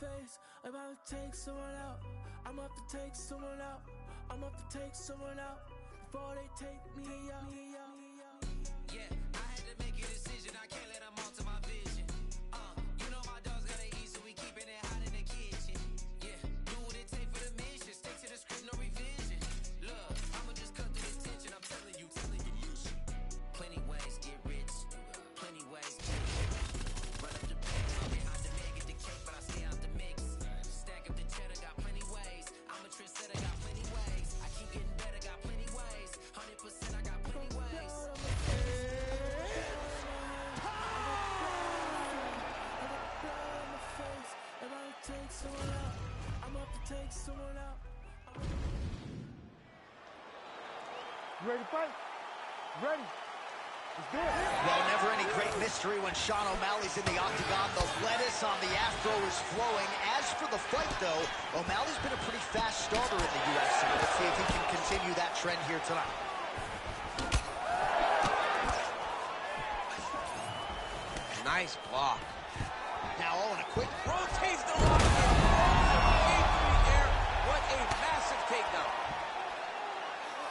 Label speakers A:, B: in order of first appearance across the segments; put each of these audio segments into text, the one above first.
A: face, I'm about to take someone out. I'm about to take someone out. I'm about to take someone out before they take me out.
B: Yeah, I had to make a decision. I can't let them alter my vision. You know my dogs gotta eat, so we keeping it hot in the kitchen. Yeah, do what it take for the mission. Stick to the script, no revision. Look, I'ma just cut through the tension. I'm telling you. Plenty ways get rich. Plenty ways get rich. Run up the bank, I'm behind the man, get the cake, but I stay out the mix. Stack up the cheddar, got plenty ways. I'm a trendsetter, got plenty ways. I keep getting better, got plenty ways. 100%, I got plenty ways.
A: I'm about to take someone out. I'm about to take someone out.
C: You ready to fight? Ready. Let's do it.
D: Well, never any great mystery when Sean O'Malley's in the octagon. The lettuce on the afro is flowing. As for the fight, though, O'Malley's been a pretty fast starter in the UFC. Let's see if he can continue that trend here tonight.
E: Nice block.
D: Now, oh, and a quick
E: Rotates the lock. What a massive takedown.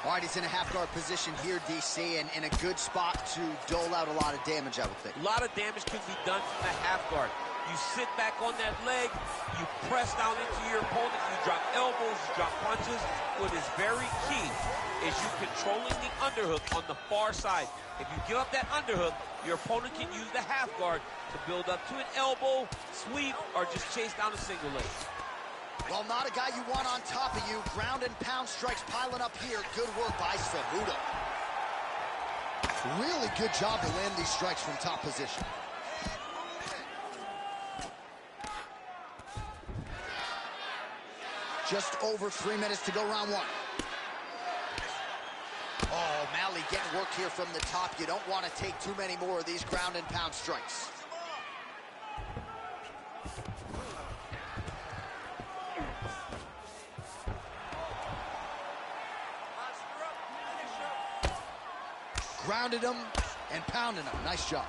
D: All right, he's in a half-guard position here, DC, and in a good spot to dole out a lot of damage, I would think.
E: A lot of damage can be done from the half guard. You sit back on that leg, you press down into your opponent, you drop elbows, you drop punches. What is very key is you controlling the underhook on the far side. If you give up that underhook, your opponent can use the half guard to build up to an elbow, sweep, or just chase down a single leg.
D: Well, not a guy you want on top of you. Ground and pound strikes piling up here. Good work by Cejudo. Really good job to land these strikes from top position. Just over 3 minutes to go, round one. Oh, O'Malley getting work here from the top. You don't want to take too many more of these ground and pound strikes. Grounded him and pounded him. Nice job.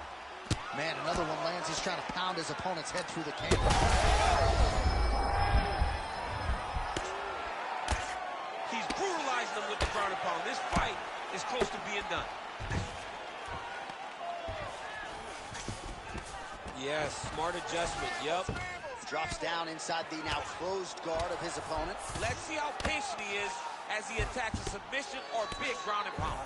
D: Man, another one lands. He's trying to pound his opponent's head through the camera.
E: He's brutalizing him with the ground and pound. This fight is close to being done. Yes, smart adjustment. Yep.
D: Drops down inside the now closed guard of his opponent.
E: Let's see how patient he is as he attacks a submission or big ground and pound.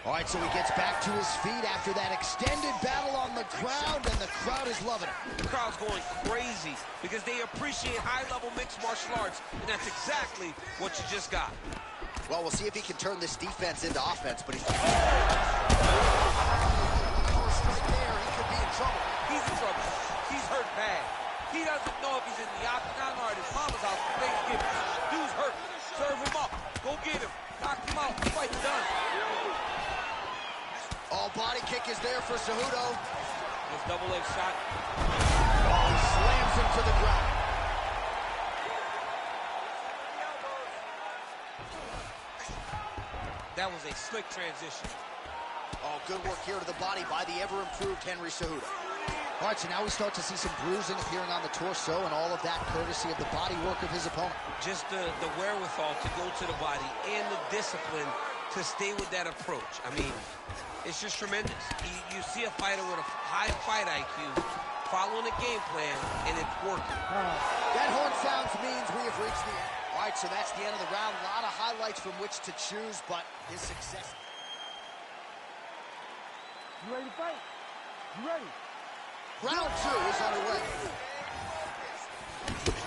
D: All right, so he gets back to his feet after that extended battle on the ground, and the crowd is loving it.
E: The crowd's going crazy because they appreciate high-level mixed martial arts, and that's exactly what you just got.
D: Well, we'll see if he can turn this defense into offense, but he's... Straight there, he could be in trouble.
E: He's in trouble. He's hurt bad. He doesn't know if he's in the octagon or at his mama's house for Thanksgiving. Dude's hurt. Serve him up. Go get him. Knock him out. The fight's done.
D: Oh, body kick is there for Cejudo.
E: His double leg shot.
D: Oh, he slams him to the ground.
E: That was a slick transition.
D: Oh, good work here to the body by the ever-improved Henry Cejudo. All right, so now we start to see some bruising appearing on the torso, and all of that courtesy of the body work of his opponent.
E: Just the wherewithal to go to the body and the discipline to stay with that approach. I mean, it's just tremendous. You see a fighter with a high fight IQ following a game plan, and it's working.
D: That horn sounds means we have reached the end. All right, so that's the end of the round. A lot of highlights from which to choose, but his success.
C: You ready to fight? You ready?
D: Round two is underway.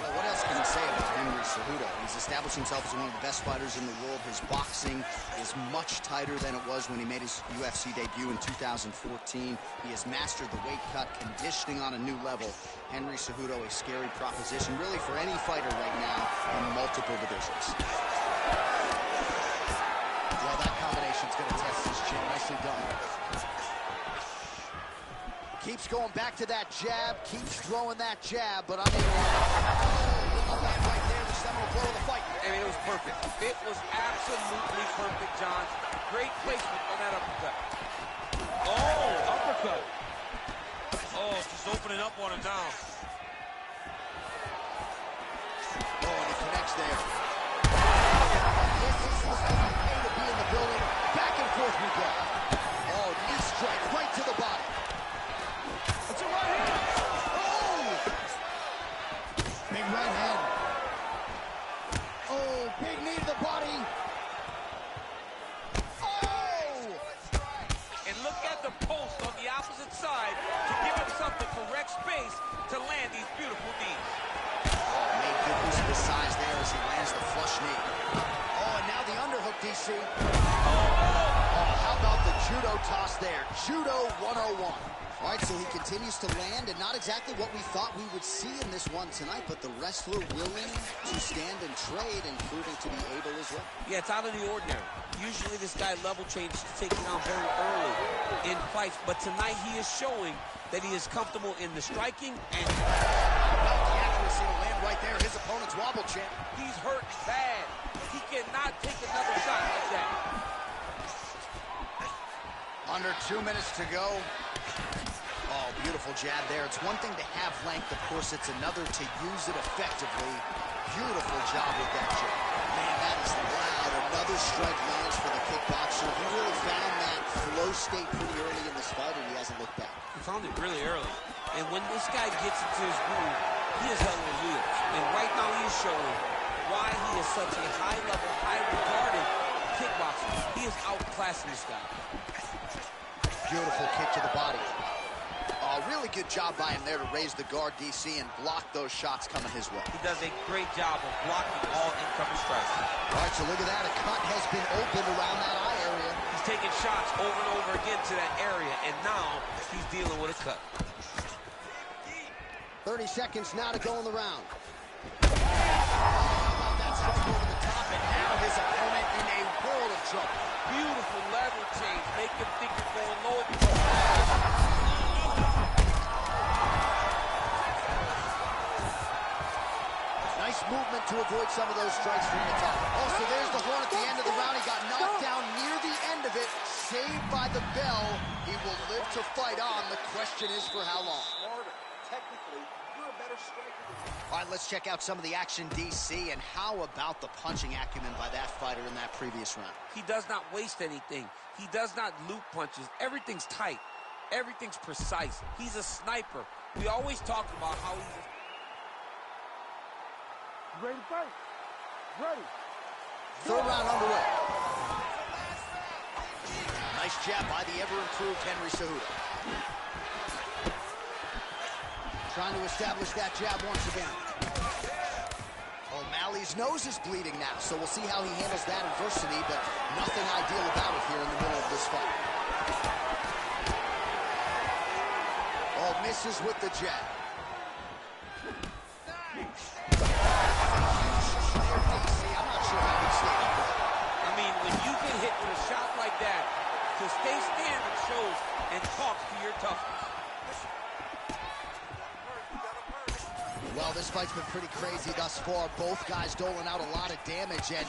D: Well, what else can you say about Henry Cejudo? He's established himself as one of the best fighters in the world. His boxing is much tighter than it was when he made his UFC debut in 2014. He has mastered the weight cut, conditioning on a new level. Henry Cejudo, a scary proposition, really, for any fighter right now in multiple divisions. Well, that combination's going to test his chin. Nicely done. Keeps going back to that jab, keeps throwing that jab, but unable to land right there, the seminal blow of the fight.
E: I mean, it was perfect. It was absolutely perfect, John. Great placement on that uppercut. Oh, uppercut. Oh, just opening up on him now.
D: strikes there. This is the pay to be in the building. Back and forth we go. Oh, knee strike right to the body. That's a right hand. Oh! Big right hand. Oh, big knee to the body. Oh!
E: And look at the post on the opposite side to give himself the correct space to land these beautiful knees.
D: Oh, made good use of his size there as he lands the flush knee. Oh, and now the underhook, DC. Oh, how about the judo toss there? Judo 101. All right, so he continues to land, and not exactly what we thought we would see in this one tonight, but the wrestler willing to stand and trade and proving to be able as well.
E: Yeah, it's out of the ordinary. Usually this guy level changes to take it down very early in fights, but tonight he is showing that he is comfortable in the striking and
D: about the accuracy to land right there. His opponent's wobble champ.
E: he's hurt bad. He cannot take another shot like that.
D: Under 2 minutes to go. Oh, beautiful jab there. It's one thing to have length, of course. It's another to use it effectively. Beautiful job with that jab. Man, that is loud. Another strike lands for the kickboxer. He really found that flow state pretty early in this fight, and he hasn't looked back.
E: He found it really early. And when this guy gets into his groove, he is held on wheels. And right now he is showing why he is such a high-level, high-regarded kickboxer. He is outclassing this guy.
D: Beautiful kick to the body. Really good job by him there to raise the guard, DC, and block those shots coming his way.
E: He does a great job of blocking all incoming strikes.
D: All right, so look at that. A cut has been opened around that eye area.
E: He's taking shots over and over again to that area, and now he's dealing with a cut.
D: 30 seconds now to go in the round. How about that strike over the top, and now his opponent in a world of trouble.
E: Beautiful level change. Make him think you're going low.
D: Nice movement to avoid some of those strikes from the top. Oh, so there's the horn at the end of the round. He got knocked down near the end of it. Saved by the bell. He will live to fight on. The question is for how long.
C: Technically, you're a better striker.
D: All right, let's check out some of the action, DC, and how about the punching acumen by that fighter in that previous round?
E: He does not waste anything. He does not loop punches. Everything's tight. Everything's precise. He's a sniper. We always talk about how he's
C: Ready to fight? Ready.
D: Third round underway. Nice jab by the ever-improved Henry Cejudo. Trying to establish that jab once again. O'Malley's nose is bleeding now, so we'll see how he handles that adversity, but nothing ideal about it here in the middle of this fight. Oh, misses with the jab.
E: I mean, when you get hit with a shot like that, to stay standing shows and talks to your toughness.
D: Well, this fight's been pretty crazy thus far. Both guys doling out a lot of damage, and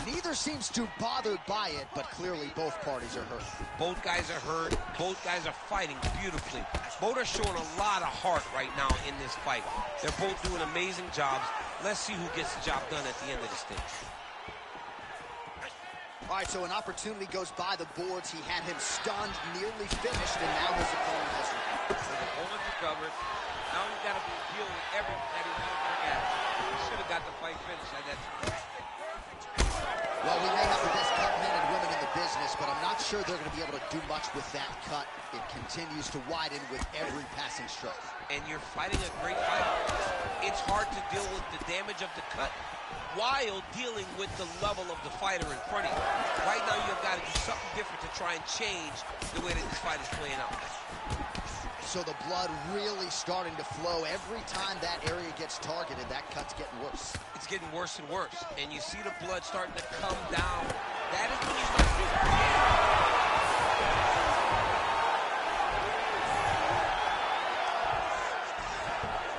D: neither seems too bothered by it, but clearly both parties are hurt.
E: Both guys are hurt. Both guys are fighting beautifully. Both are showing a lot of heart right now in this fight. They're both doing amazing jobs. Let's see who gets the job done at the end of this thing.
D: All right, so an opportunity goes by the boards. He had him stunned, nearly finished, and now his opponent has recovered.
E: His opponent's recovered. Now he's got to deal with everything that he wants to bring at him. He should have got the fight finished at that time.
D: Well, we may have the best cut men and women in the business, but I'm not sure they're going to be able to do much with that cut. It continues to widen with every passing strike.
E: And you're fighting a great fight. It's hard to deal with the damage of the cut while dealing with the level of the fighter in front of you. Right now, you've got to do something different to try and change the way that this fight is playing out.
D: So the blood really starting to flow. Every time that area gets targeted, that cut's getting worse.
E: It's getting worse and worse. And you see the blood starting to come down. That is when you start to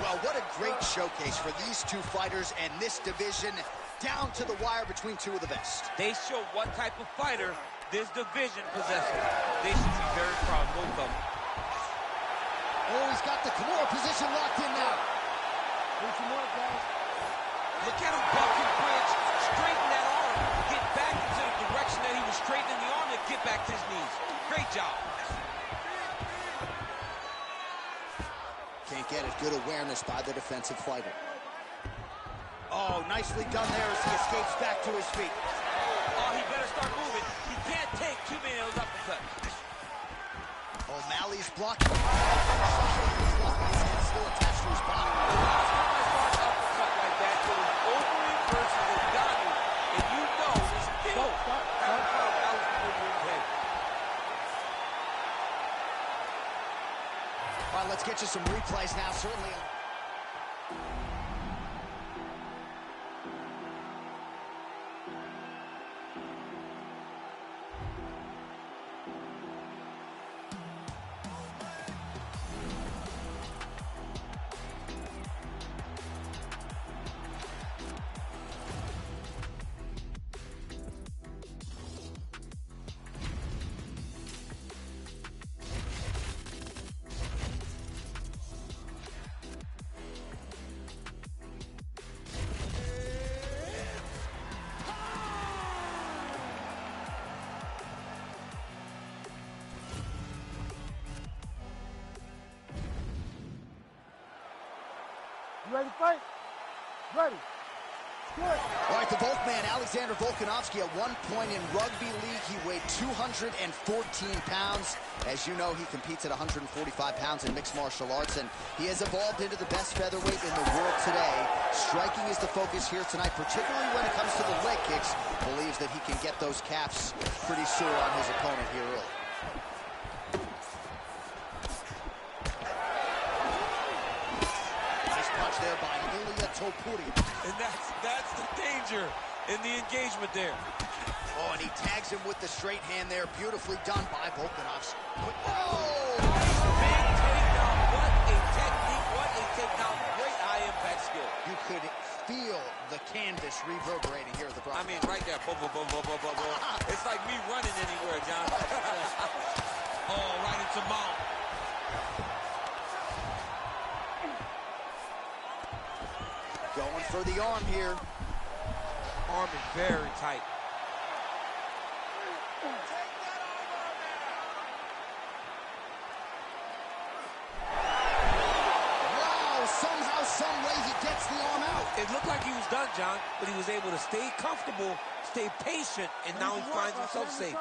D: Well, what a great showcase for these two fighters and this division, down to the wire between two of the best.
E: They show what type of fighter this division possesses. They should be very proud, both of them.
D: Oh, he's got the Kimura position locked in now.
C: Do some work, guys.
E: Look at him buck and bridge, straighten that arm, get back into the direction that he was straightening the arm, and get back to his knees. Great job.
D: Can't get it. Good awareness by the defensive fighter. Oh, nicely done there as he escapes back to his feet.
E: Oh, he better start moving. He can't take too many of those uppercuts.
D: O'Malley's blocking. His hand still attached to his body.
E: The last time I saw an uppercut like that, it was Overeem versus Ngannou, and you know it's still Overeem's head.
D: All right, let's get you some replays now. Certainly.
C: You ready to fight? Ready. Good.
D: All right, the Volkman, Alexander Volkanovski, at one point in rugby league, he weighed 214 pounds. As you know, he competes at 145 pounds in mixed martial arts, and he has evolved into the best featherweight in the world today. Striking is the focus here tonight, particularly when it comes to the leg kicks. Believes that he can get those calves pretty sore on his opponent here early. There by Topuria.
E: And that's the danger in the engagement there.
D: Oh, and he tags him with the straight hand there. Beautifully done by Volkanovski. Oh!
E: Big takedown. What a technique. What a takedown. Great high impact skill.
D: You could feel the canvas reverberating here at the broadcast.
E: I mean, right there. Boom, boom, boom, boom, boom, boom, boom. It's like me running anywhere, John. Oh, right into mount.
D: Going for the arm here.
E: Arm is very tight.
D: Wow, somehow, some way he gets the arm out.
E: It looked like he was done, John, but he was able to stay comfortable, stay patient, and now he finds himself safe.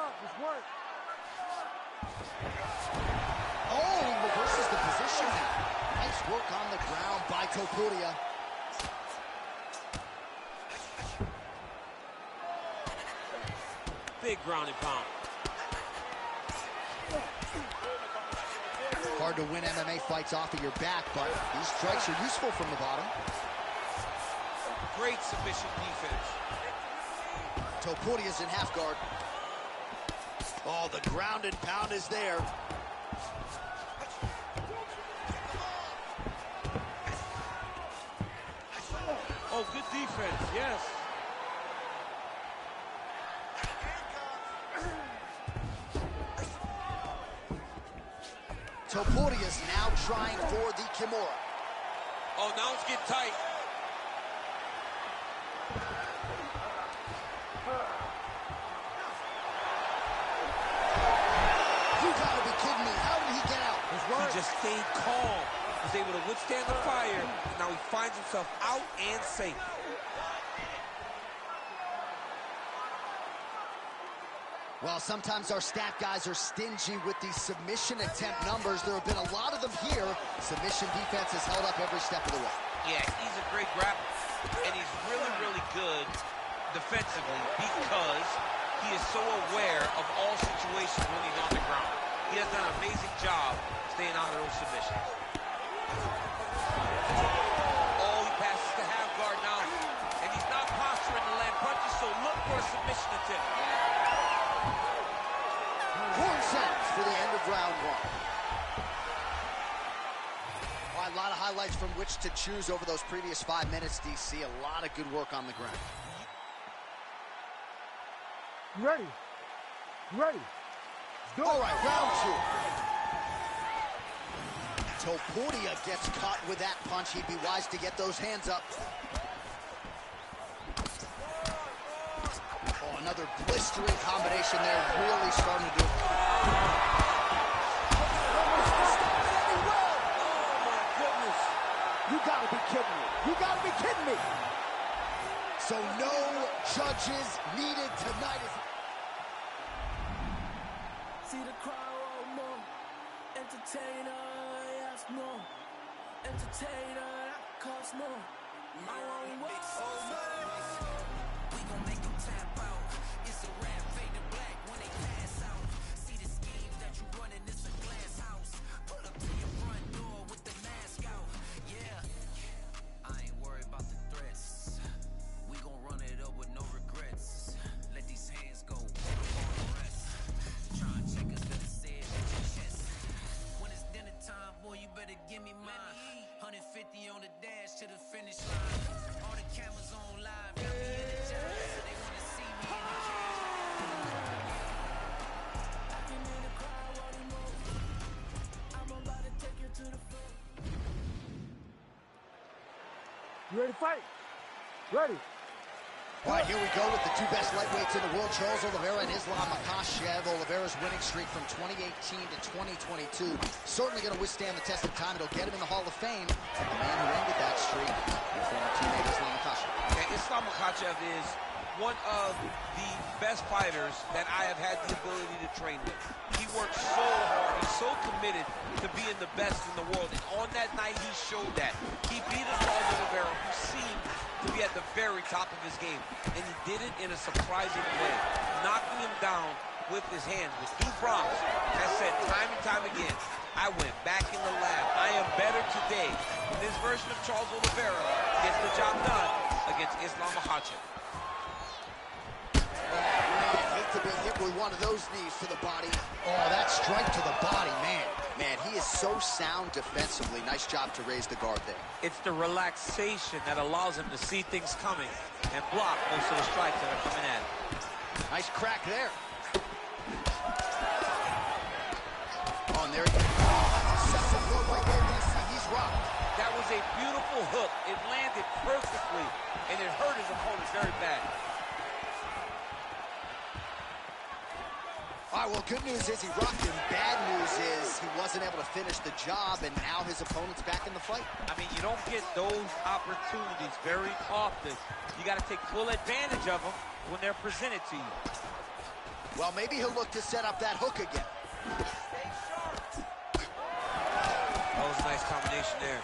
D: Oh, he reverses the position now. Nice work on the ground by Topuria.
E: Big ground and pound.
D: Hard to win MMA fights off of your back, but these strikes are useful from the bottom.
E: Great submission defense.
D: Topuria's in half guard. Oh, the ground and pound is there.
E: Oh, good defense, yes.
D: Topuria's now trying for the Kimura.
E: Oh, now it's getting tight.
D: You gotta be kidding me. How did he get out?
E: He just stayed calm. He was able to withstand the fire. And now he finds himself out and safe.
D: Well, sometimes our stat guys are stingy with these submission attempt numbers. There have been a lot of them here. Submission defense has held up every step of the way.
E: Yeah, he's a great grappler, and he's really, really good defensively because he is so aware of all situations when he's on the ground. He has done an amazing job staying out of those submissions. Oh, he passes the half guard now, and he's not posturing to land punches, so look for a submission attempt.
D: Horn sounds for the end of round one. All right, a lot of highlights from which to choose over those previous 5 minutes, DC. A lot of good work on the ground.
C: You ready? You ready? Go.
D: All right, round two. Topuria gets caught with that punch. He'd be wise to get those hands up. Another blistering combination there, really starting to do it.
C: You gotta be kidding me. You gotta be kidding me.
D: So no judges needed tonight.
A: See the crowd roll more. Entertainer, yes, more. Entertainer, that costs more. My own
B: We gon' make them tap out. It's a rap, fade to black when they pass out. See the schemes that you running, it's a glass house. Pull up to your front door with the mask out. Yeah, I ain't worried about the threats. We gon' run it up with no regrets. Let these hands go, put up all the rest. Try and check us, better say it at your chest. When it's dinner time, boy, you better give me mine. 150 on the dash to the finish line. All the cameras on live, got me energized. They wanna see me in the
A: I can hear the crowd rolling more. I'm about to take you to the floor.
C: You ready to fight? Ready.
D: All right, here we go with the two best lightweights in the world, Charles Oliveira and Islam Makhachev. Oliveira's winning streak from 2018 to 2022. Certainly going to withstand the test of time. It'll get him in the Hall of Fame. The man who ended that streak, your former teammate Islam Makhachev.
E: Yeah, Islam Makhachev is one of the best fighters that I have had the ability to train with. He works so hard. He's so committed to being the best in the world. And on that night, he showed that. He beat Charles Oliveira, who seemed to be at the very top of his game. And he did it in a surprising way, knocking him down with his hands. With Stu Bronx has said time and time again, I went back in the lab. I am better today. And this version of Charles Oliveira gets the job done against Islam Makhachev.
D: Hate to be hit with one of those knees to the body. Oh, that strike to the body, man. Man, he is so sound defensively. Nice job to raise the guard there.
E: It's the relaxation that allows him to see things coming and block most of the strikes that are coming at him.
D: Nice crack there. Oh, and there he goes. That's a second blow right there, DC. He's rocked.
E: That was a beautiful hook. It landed perfectly, and it hurt his opponent very bad.
D: All right, well, good news is he rocked him. Bad news is he wasn't able to finish the job, and now his opponent's back in the fight.
E: I mean, you don't get those opportunities very often. You got to take full advantage of them when they're presented to you.
D: Well, maybe he'll look to set up that hook again.
E: That was a nice combination there.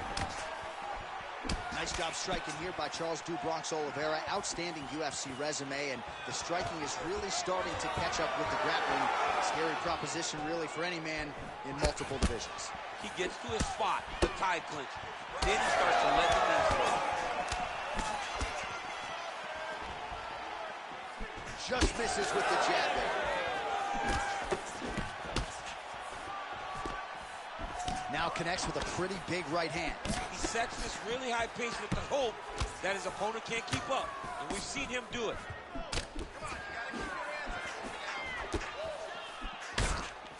D: Nice job striking here by Charles "Du Bronx" Oliveira. Outstanding UFC resume, and the striking is really starting to catch up with the grappling. Scary proposition, really, for any man in multiple divisions.
E: He gets to his spot, the tie clinch. Then he starts to let the knees go.
D: Just misses with the jab there. Now connects with a pretty big right hand.
E: He sets this really high pace with the hope that his opponent can't keep up. And we've seen him do it.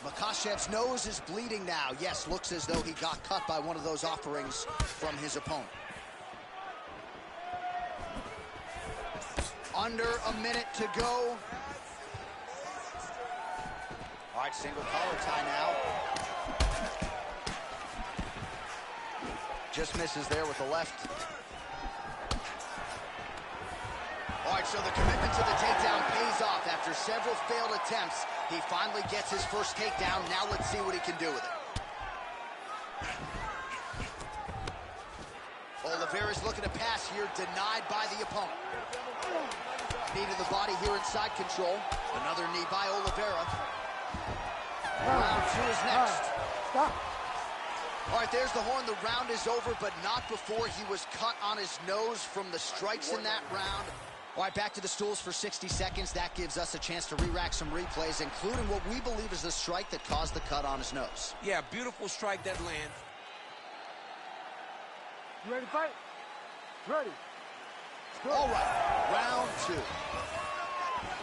D: Makhachev's nose is bleeding now. Yes, looks as though he got cut by one of those offerings from his opponent. Under a minute to go. All right, single collar tie now. Just misses there with the left. All right, so the commitment to the takedown pays off. After several failed attempts, he finally gets his first takedown. Now let's see what he can do with it. Oliveira's looking to pass here, denied by the opponent. Knee to the body here inside control. Another knee by Oliveira. Round two is next.
C: Stop.
D: All right, there's the horn. The round is over, but not before he was cut on his nose from the strikes in that round. All right, back to the stools for 60 seconds. That gives us a chance to re-rack some replays, including what we believe is the strike that caused the cut on his nose.
E: Yeah, beautiful strike that lands.
C: You ready to fight? Ready.
D: All right, round two.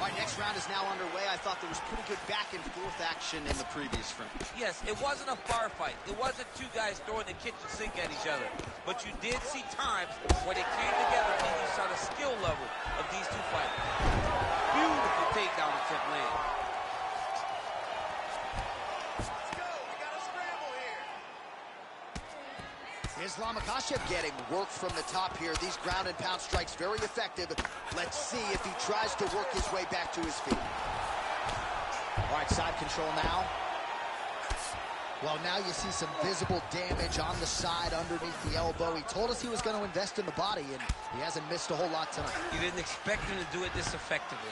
D: All right, next round is now underway. I thought there was pretty good back and forth action in the previous round.
E: Yes, it wasn't a bar fight. It wasn't two guys throwing the kitchen sink at each other. But you did see times where they came together and you saw the skill level of these two fighters. Beautiful takedown attempt land.
D: Islam Makhachev getting work from the top here. These ground and pound strikes very effective. Let's see if he tries to work his way back to his feet. All right, side control now. Well, now you see some visible damage on the side underneath the elbow. He told us he was going to invest in the body, and he hasn't missed a whole lot tonight.
E: You didn't expect him to do it this effectively.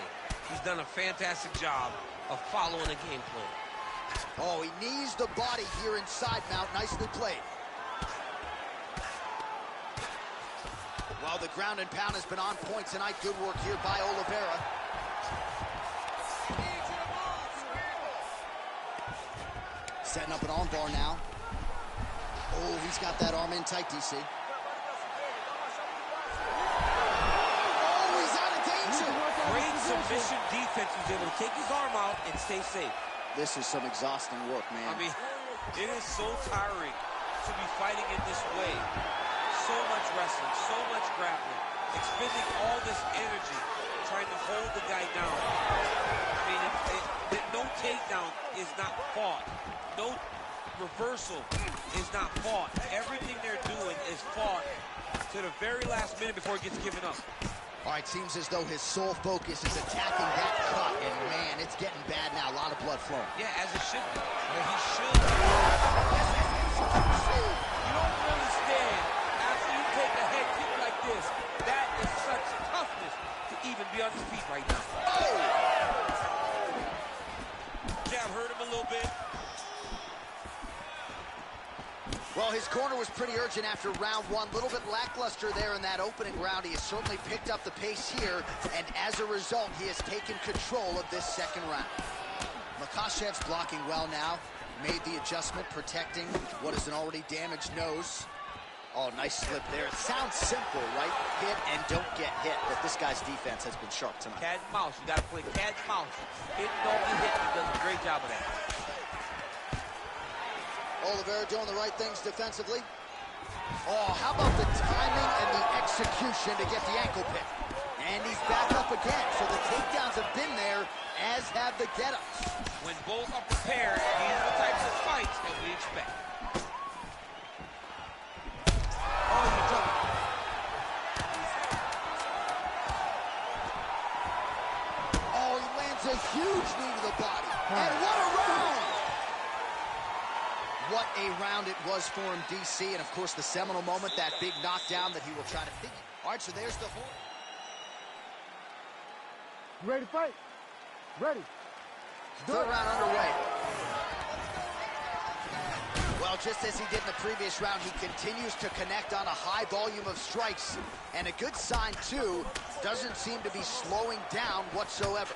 E: He's done a fantastic job of following the game plan.
D: Oh, he knees the body here inside mount. Nicely played. Well, the ground and pound has been on point tonight. Good work here by Oliveira. Setting up an arm bar now. Oh, he's got that arm in tight, DC. Oh, he's out of danger.
E: Great submission defense. He's able to take his arm out and stay safe.
D: This is some exhausting work, man.
E: I mean, it is so tiring to be fighting in this way. So much wrestling, so much grappling, expending all this energy trying to hold the guy down. I mean, no takedown is not fought. No reversal is not fought. Everything they're doing is fought to the very last minute before it gets given up.
D: All right, seems as though his sole focus is attacking that cut, and man, it's getting bad now. A lot of blood flowing.
E: Yeah, as it should be. Where he should be. You don't really stand after you take a head kick like this. That is such toughness to even be on his feet right now.
D: Oh!
E: Jab hurt him a little bit.
D: Well, his corner was pretty urgent after round one. A little bit lackluster there in that opening round. He has certainly picked up the pace here, and as a result, he has taken control of this second round. Makhachev's blocking well now. Made the adjustment, protecting what is an already damaged nose. Oh, nice slip there. It sounds simple, right? Hit and don't get hit, but this guy's defense has been sharp tonight.
E: Cat and mouse. You got to play cat and mouse. Hit, don't get hit. He does a great job of that.
D: Oliveira doing the right things defensively. Oh, how about the timing and the execution to get the ankle pick? And he's back up again, so the takedowns have been there, as have the get-ups.
E: When both are prepared, these are the types of fights that we expect. Oh, you jumped.
D: Oh, he lands a huge knee to the body. And what a round! What a round it was for him, DC, and of course the seminal moment, that big knockdown that he will try to figure. All right, so there's the whole...
C: You ready to fight? Ready.
D: Third round underway. Well, just as he did in the previous round, he continues to connect on a high volume of strikes. And a good sign, too, doesn't seem to be slowing down whatsoever.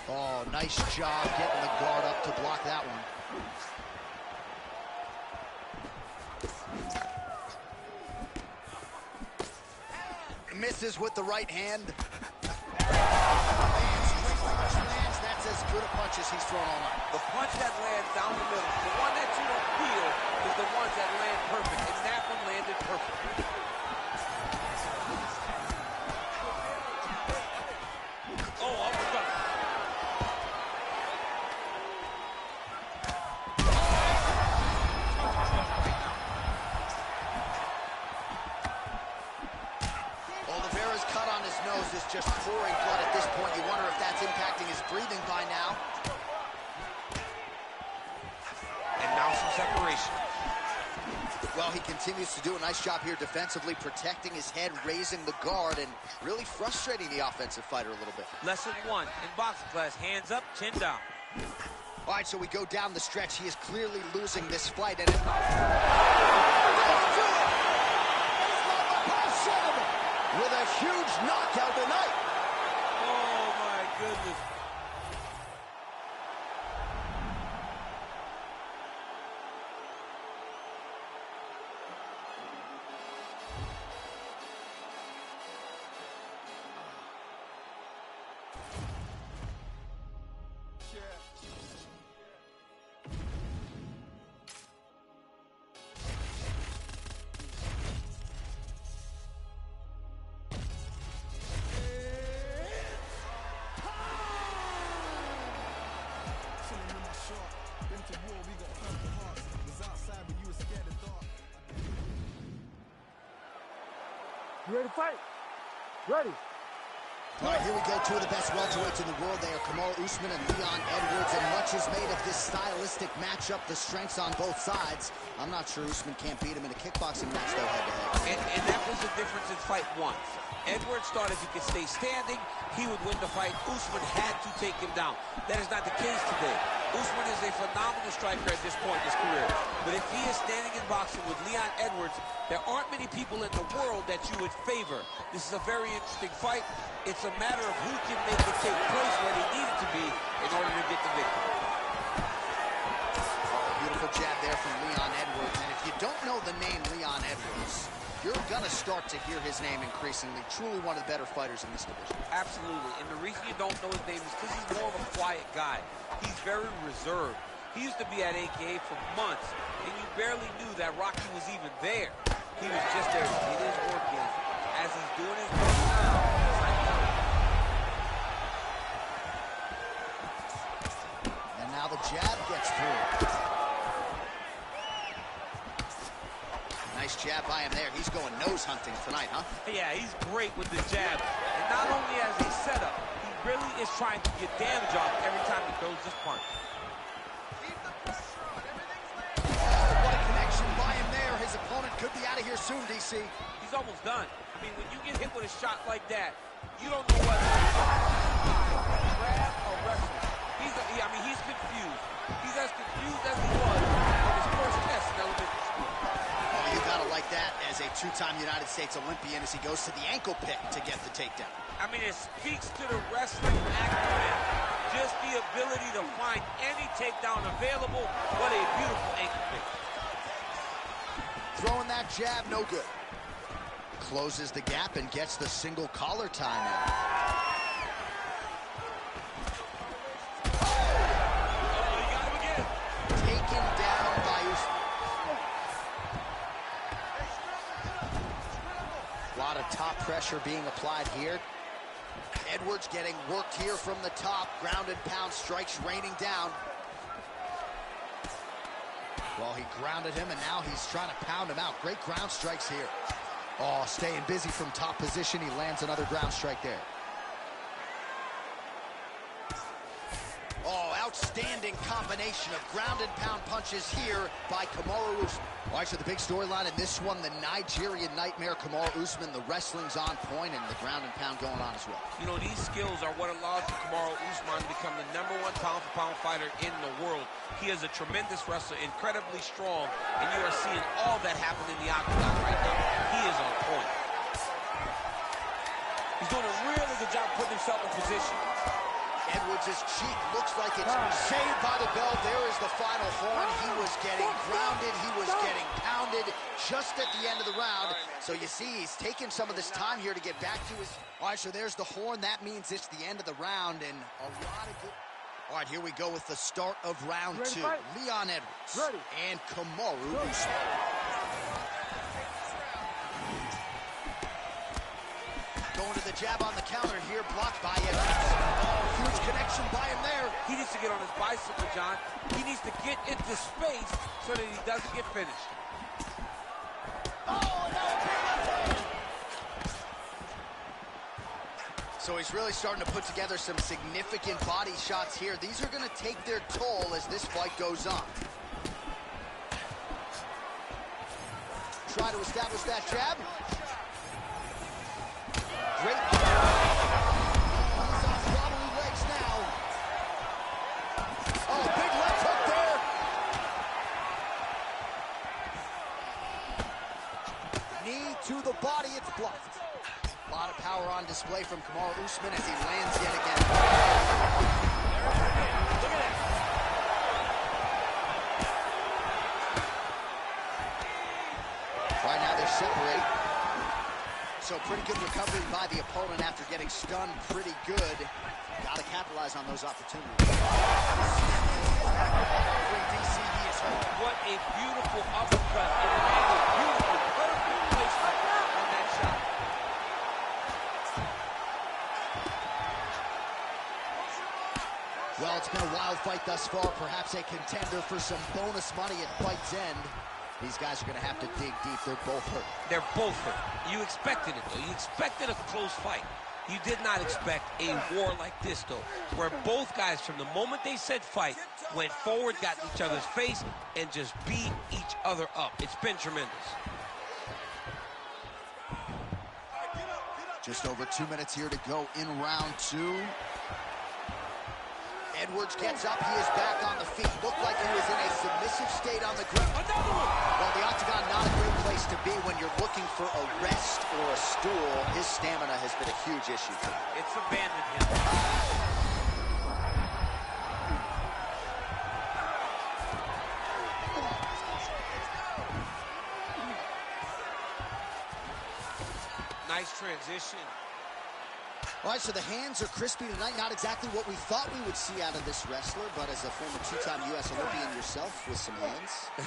D: Oh, nice job getting the guard up to block that one. Misses with the right hand. Lands. That's as good a punch as he's thrown all night.
E: The punch that lands down the middle, the one that you don't feel, is the ones that land perfect. And that one landed perfect. Oh, uppercut.
D: Oliveira's cut on his nose is just pouring blood at this point. You wonder if that's impacting his breathing by now.
E: And now some separation.
D: Well, he continues to do a nice job here defensively, protecting his head, raising the guard, and really frustrating the offensive fighter a little bit.
E: Lesson one in boxing class, hands up, chin down.
D: All right, so we go down the stretch. He is clearly losing this fight. And with a huge knockout tonight.
E: Oh, my goodness.
A: chilling in my short. Been to war, we got purple hearts. Was outside, but you were scared of dark.
C: You ready to fight? Ready.
D: All right, here we go. Two of the best welterweights in the world. They are Kamaru Usman and Leon Edwards, and much is made of this stylistic matchup, the strengths on both sides. I'm not sure Usman can't beat him in a kickboxing match, though, head-to-head.
E: And that was the difference in fight one. Edwards thought if he could stay standing, he would win the fight. Usman had to take him down. That is not the case today. Usman is a phenomenal striker at this point in his career. But if he is standing in boxing with Leon Edwards, there aren't many people in the world that you would favor. This is a very interesting fight. It's a matter of who can make it take place where they need it to be in order to get the victory.
D: Oh, beautiful jab there from Leon Edwards. And if you don't know the name Leon Edwards, you're going to start to hear his name increasingly. Truly one of the better fighters in this division.
E: Absolutely. And the reason you don't know his name is because he's more of a quiet guy. He's very reserved. He used to be at AKA for months, and you barely knew that Rocky was even there. He was just there to get his work in. As he's doing his work now, it's like,
D: and now the jab gets through. Nice jab by him there. He's going nose hunting tonight, huh?
E: yeah, he's great with the jab. And not only as a setup, he really is trying to get damage off every time he throws this punch.
D: What a connection by him there. His opponent could be out of here soon, DC.
E: He's almost done. I mean, when you get hit with a shot like that, you don't know whether it's grab or wrestle. He's confused. He's as confused as he was on his first test in elementary school.
D: Oh, you gotta like that as a two-time United States Olympian as he goes to the ankle pick to get the takedown.
E: I mean, it speaks to the wrestling acumen. Just the ability to find any takedown available. What a beautiful ankle pick.
D: Throwing that jab, no good. Closes the gap and gets the single collar time in. Taken down by Usman. A lot of top pressure being applied here. Edwards getting worked here from the top. Ground and pound strikes raining down. Well, he grounded him, and now he's trying to pound him out. Great ground strikes here. Oh, staying busy from top position. He lands another ground strike there. Oh, outstanding combination of ground and pound punches here by Kamaru Usman. All right, so the big storyline in this one, the Nigerian Nightmare, Kamaru Usman. The wrestling's on point and the ground and pound going on as well.
E: You know, these skills are what allowed Kamaru Usman to become the #1 pound-for-pound fighter in the world. He is a tremendous wrestler, incredibly strong, and you are seeing all that happen in the octagon right now. He is on point. He's doing a really good job putting himself in position.
D: Edwards' cheek looks like it's saved by the bell. There is the final horn. He was getting grounded. He was getting pounded just at the end of the round. So you see, he's taking some of this time here to get back to his... All right, so there's the horn. That means it's the end of the round, and a lot of good... All right, here we go with the start of round two. Leon Edwards and Kamaru Usman. Going to the jab on the counter here, blocked by Edwards. Oh, huge connection by him there.
E: He needs to get on his bicycle, John. He needs to get into space so that he doesn't get finished.
D: Oh, no, big left hook. So he's really starting to put together some significant body shots here. These are going to take their toll as this fight goes on. Try to establish that jab. Great. He's on wobbly legs now. Oh, big left hook there. Knee to the body, it's blocked. A lot of power on display from Kamaru Usman as he lands yet again.
E: Look at that.
D: Right now they separate. So pretty good recovery by the opponent after getting stunned pretty good. Got to capitalize on those opportunities. DC, he is hurt.
E: What a beautiful uppercut in an angle. Beautiful, perfect placement on that shot.
D: Well, it's been a wild fight thus far, perhaps a contender for some bonus money at fight's end. These guys are going to have to dig deep. They're both hurt.
E: They're both hurt. You expected it, though. You expected a close fight. You did not expect a war like this, though, where both guys, from the moment they said fight, went forward, got in each other's face, and just beat each other up. It's been tremendous.
D: Just over 2 minutes here to go in round two. Edwards gets up. He is back on the feet. Looked like he was in a submissive state on the ground.
E: Another one!
D: Well, the octagon, not a great place to be when you're looking for a rest or a stool. His stamina has been a huge issue.
E: It's abandoned him. Nice transition.
D: All right, so the hands are crispy tonight. Not exactly what we thought we would see out of this wrestler, but as a former two-time U.S. Olympian yourself with some hands, you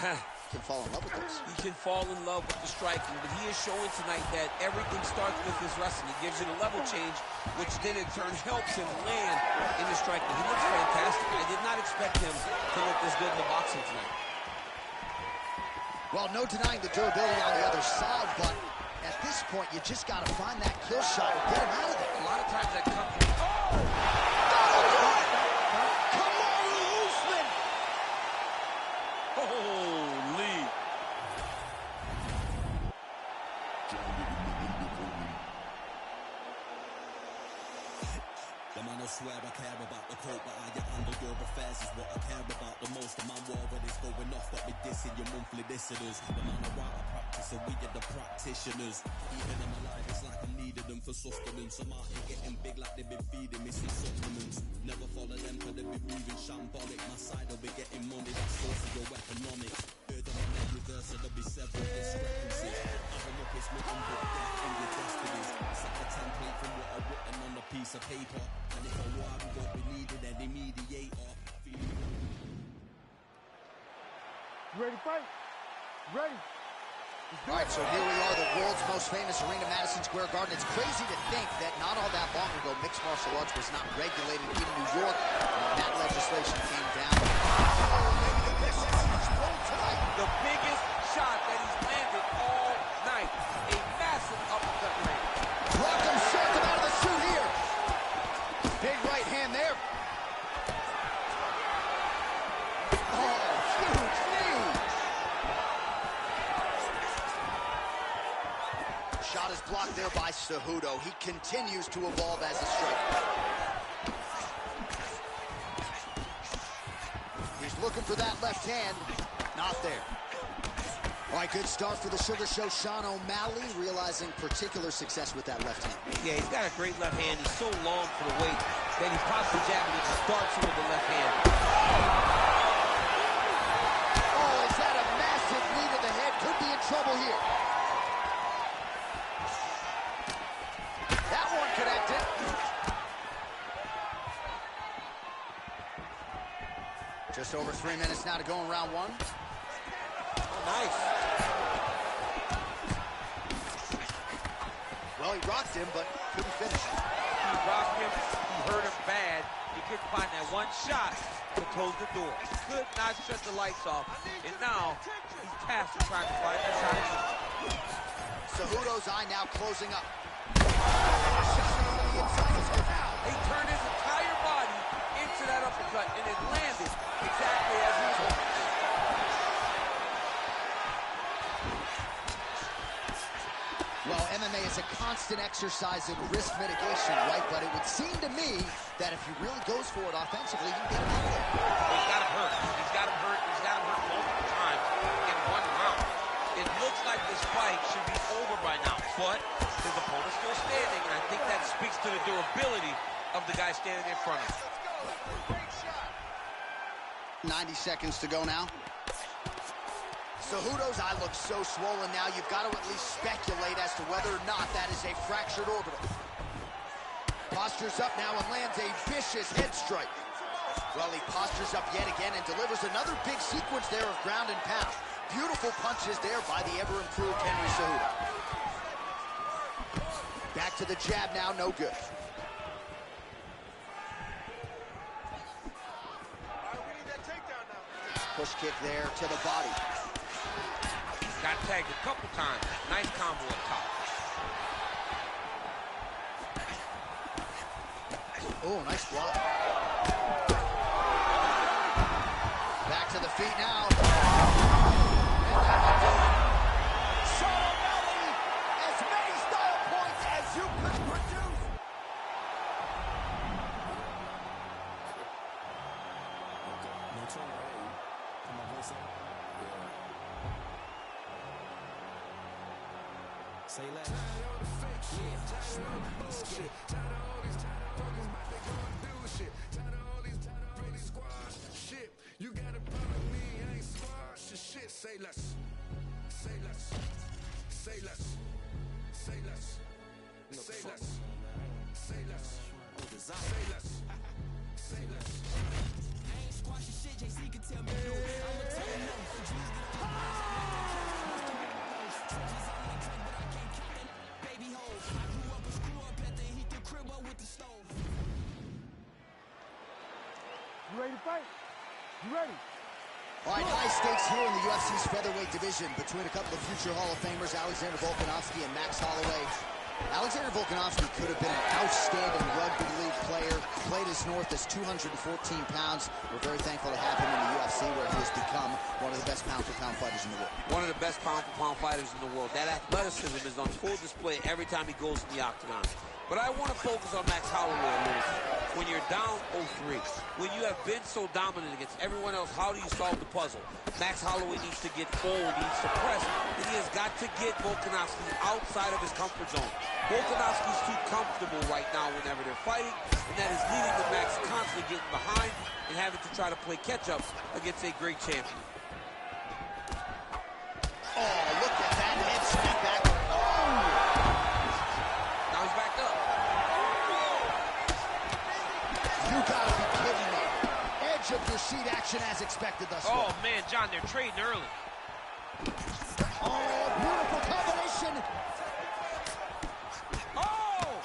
D: can fall in love with those.
E: You can fall in love with the striking, but he is showing tonight that everything starts with his wrestling. He gives you the level change, which then in turn helps him land in the striking. He looks fantastic. I did not expect him to look this good in the boxing tonight.
D: Well, no denying the durability on the other side, but at this point, you just got to find that kill shot and get him out of there.
E: A lot of times that comes.
D: Come on, Usman!
E: Holy.
F: The man will swear I care about the coat, but I get under your affairs is what I care about the most. The man war when it's going off, got me dissing your monthly listeners. The man I write a practice and we get the practitioners. Even in my life, it's like I needed them for sustenance. I'm out here getting big like they've been feeding me some supplements. Never follow them cause they be moving shambolic. My side will be getting money, that's socio-economic. Heard on my neck reverse and there'll be several discrepancies. Having up is nothing but death in your destinies. It's like a template from what I've written on a piece of paper. And if I war, we won't be needed any mediator.
C: You ready to fight? Ready.
D: All right, so here we are, the world's most famous arena, Madison Square Garden. It's crazy to think that not all that long ago, mixed martial arts was not regulated in New York when that legislation came down.
E: The biggest shot that he's landed all night. A massive uppercut land.
D: Blocked him short, come out of the suit here. Big right hand there. Oh, huge knee. Shot is blocked there by Cejudo. He continues to evolve as a striker. He's looking for that left hand. Not there. All right, good start for the Sugar Show. Sean O'Malley realizing particular success with that left hand.
E: Yeah, he's got a great left hand. He's so long for the weight that he pops the jab and he starts him with the left hand.
D: Oh, is that a massive knee to the head? Could be in trouble here. That one connected. Just over 3 minutes now to go in round one.
E: Oh, nice.
D: Well, he rocked him, but couldn't finish.
E: He rocked him. He hurt him bad. He couldn't find that one shot to close the door. He could not shut the lights off. And now he's tasked with trying to find that shot again.
D: Cejudo's eye now closing up. Shot on the inside is good now.
E: He turned his entire body into that uppercut, and it landed exactly as he was hoping.
D: Well, MMA is a constant exercise in risk mitigation, right? But it would seem to me that if he really goes for it offensively, he can get him out of there.
E: He's got him hurt. He's got him hurt. He's got him hurt multiple times in one round. It looks like this fight should be over by now, but his opponent's still standing, and I think that speaks to the durability of the guy standing in front of him.
D: 90 seconds to go now. Cejudo's eye looks so swollen now, you've got to at least speculate as to whether or not that is a fractured orbital. Postures up now and lands a vicious head strike. Well, he postures up yet again and delivers another big sequence there of ground and pound. Beautiful punches there by the ever-improved Henry Cejudo. Back to the jab now, no good. Push kick there to the body.
E: Got tagged a couple times. Nice combo up top.
D: Oh, nice block. Back to the feet now. Solo belly, as many style points as you could produce.
F: No turn away. Put my voice up. Say less.
A: You gotta follow me, I ain't squash your shit. Say less, say less, say less, say less, say less, say less, say less, say less.
F: I ain't squash your shit, JC can tell me no. I'ma tell him no. Dreams get on my trenches on the track, but I can't count that baby hole. I grew up a screw up at the heat the crib up with the stove.
C: You ready to fight? You ready?
D: All right, high stakes here in the UFC's featherweight division between a couple of future Hall of Famers, Alexander Volkanovski and Max Holloway. Alexander Volkanovski could have been an outstanding rugby league player, played as north as 214 pounds. We're very thankful to have him in the UFC, where he has become one of the best pound-for-pound fighters in the world.
E: One of the best pound-for-pound fighters in the world. That athleticism is on full display every time he goes in the octagon. But I want to focus on Max Holloway a little. When you're down 0-3, when you have been so dominant against everyone else, how do you solve the puzzle? Max Holloway needs to get forward, needs to press, and he has got to get Volkanovski outside of his comfort zone. Volkanovski's too comfortable right now whenever they're fighting, and that is leading to Max constantly getting behind and having to try to play catch-up against a great champion.
D: Oh, look at that head snap back. Oh!
E: Now he's back up.
D: You gotta be kidding me. Edge of your seat action as expected thus far.
E: Oh, man, John, they're trading early.
D: Oh, beautiful combination.
E: Oh!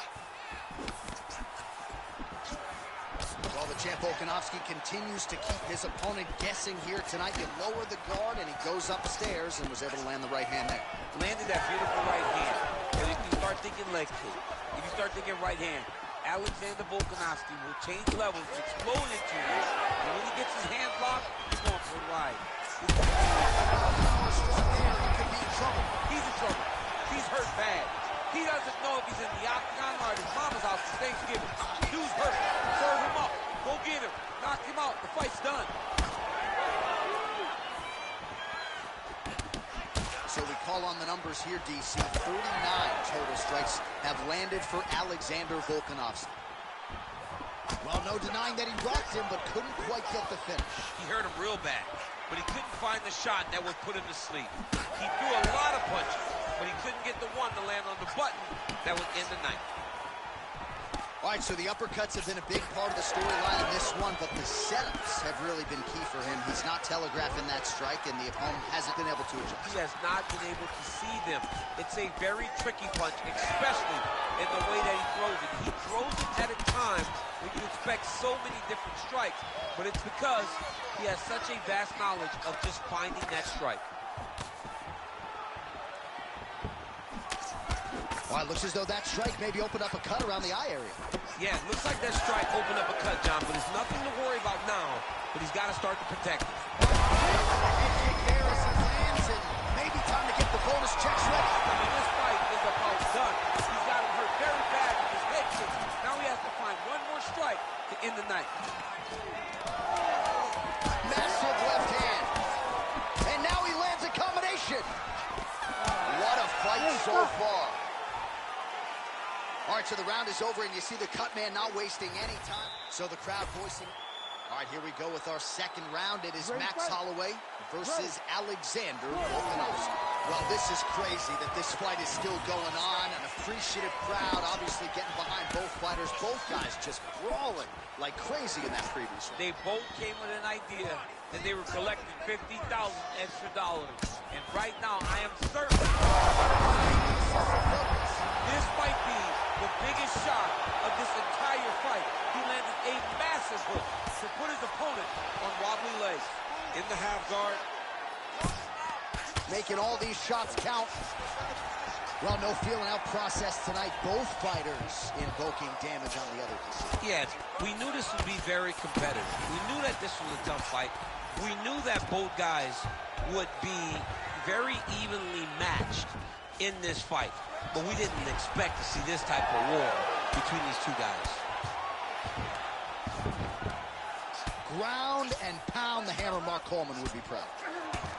D: Well, the champ Volkanovski continues to keep his opponent guessing here tonight. You lower the guard, and he goes upstairs and was able to land the right hand there.
E: Landed that beautiful right hand. But if you start thinking leg kick, if you start thinking right hand, Alexander Volkanovski will change levels, explode into you. And when he gets his hand blocked, he's going for a ride.
D: He could be in trouble.
E: He's in trouble. He's hurt bad. He doesn't know if he's in the octagon or at his mama's house for Thanksgiving. Dude's hurt. Serve him up. Go get him. Knock him out. The fight's done.
D: So we call on the numbers here, DC. 49 total strikes have landed for Alexander Volkanovski. Well, no denying that he rocked him, but couldn't quite get the finish.
E: He hurt him real bad, but he couldn't find the shot that would put him to sleep. He threw a lot of punches, but he couldn't get the one to land on the button that would end the night.
D: All right, so the uppercuts have been a big part of the storyline in this one, but the setups have really been key for him. He's not telegraphing that strike, and the opponent hasn't been able to adjust.
E: He has not been able to see them. It's a very tricky punch, especially in the way that he throws it. He throws it at a time when you expect so many different strikes, but it's because he has such a vast knowledge of just finding that strike.
D: Well, it looks as though that strike maybe opened up a cut around the eye area.
E: Yeah, it looks like that strike opened up a cut, John, but it's nothing to worry about now, but he's got to start to protect it.
D: Head kick there as he lands, and maybe time to get the bonus checks ready.
E: I mean, this fight is about done. He's got him hurt very bad with his head kick. Now he has to find one more strike to end the night.
D: Massive left hand. And now he lands a combination. What a fight so far. All right, so the round is over, and you see the cut man not wasting any time. So the crowd voicing. All right, here we go with our second round. It is Max Holloway versus Alexander Volkanovski. Well, this is crazy that this fight is still going on. An appreciative crowd, obviously getting behind both fighters. Both guys just brawling like crazy in that previous round.
E: They both came with an idea that they were collecting $50,000 extra. And right now, I am certain this might be the biggest shot of this entire fight. He landed a massive hook to put his opponent on wobbly legs. In the half guard.
D: Making all these shots count. Well, no feeling out process tonight. Both fighters invoking damage on the other.
E: Yes, we knew this would be very competitive. We knew that this was a tough fight. We knew that both guys would be very evenly matched in this fight. But we didn't expect to see this type of war between these two guys.
D: Ground and pound the hammer. Mark Coleman would be proud.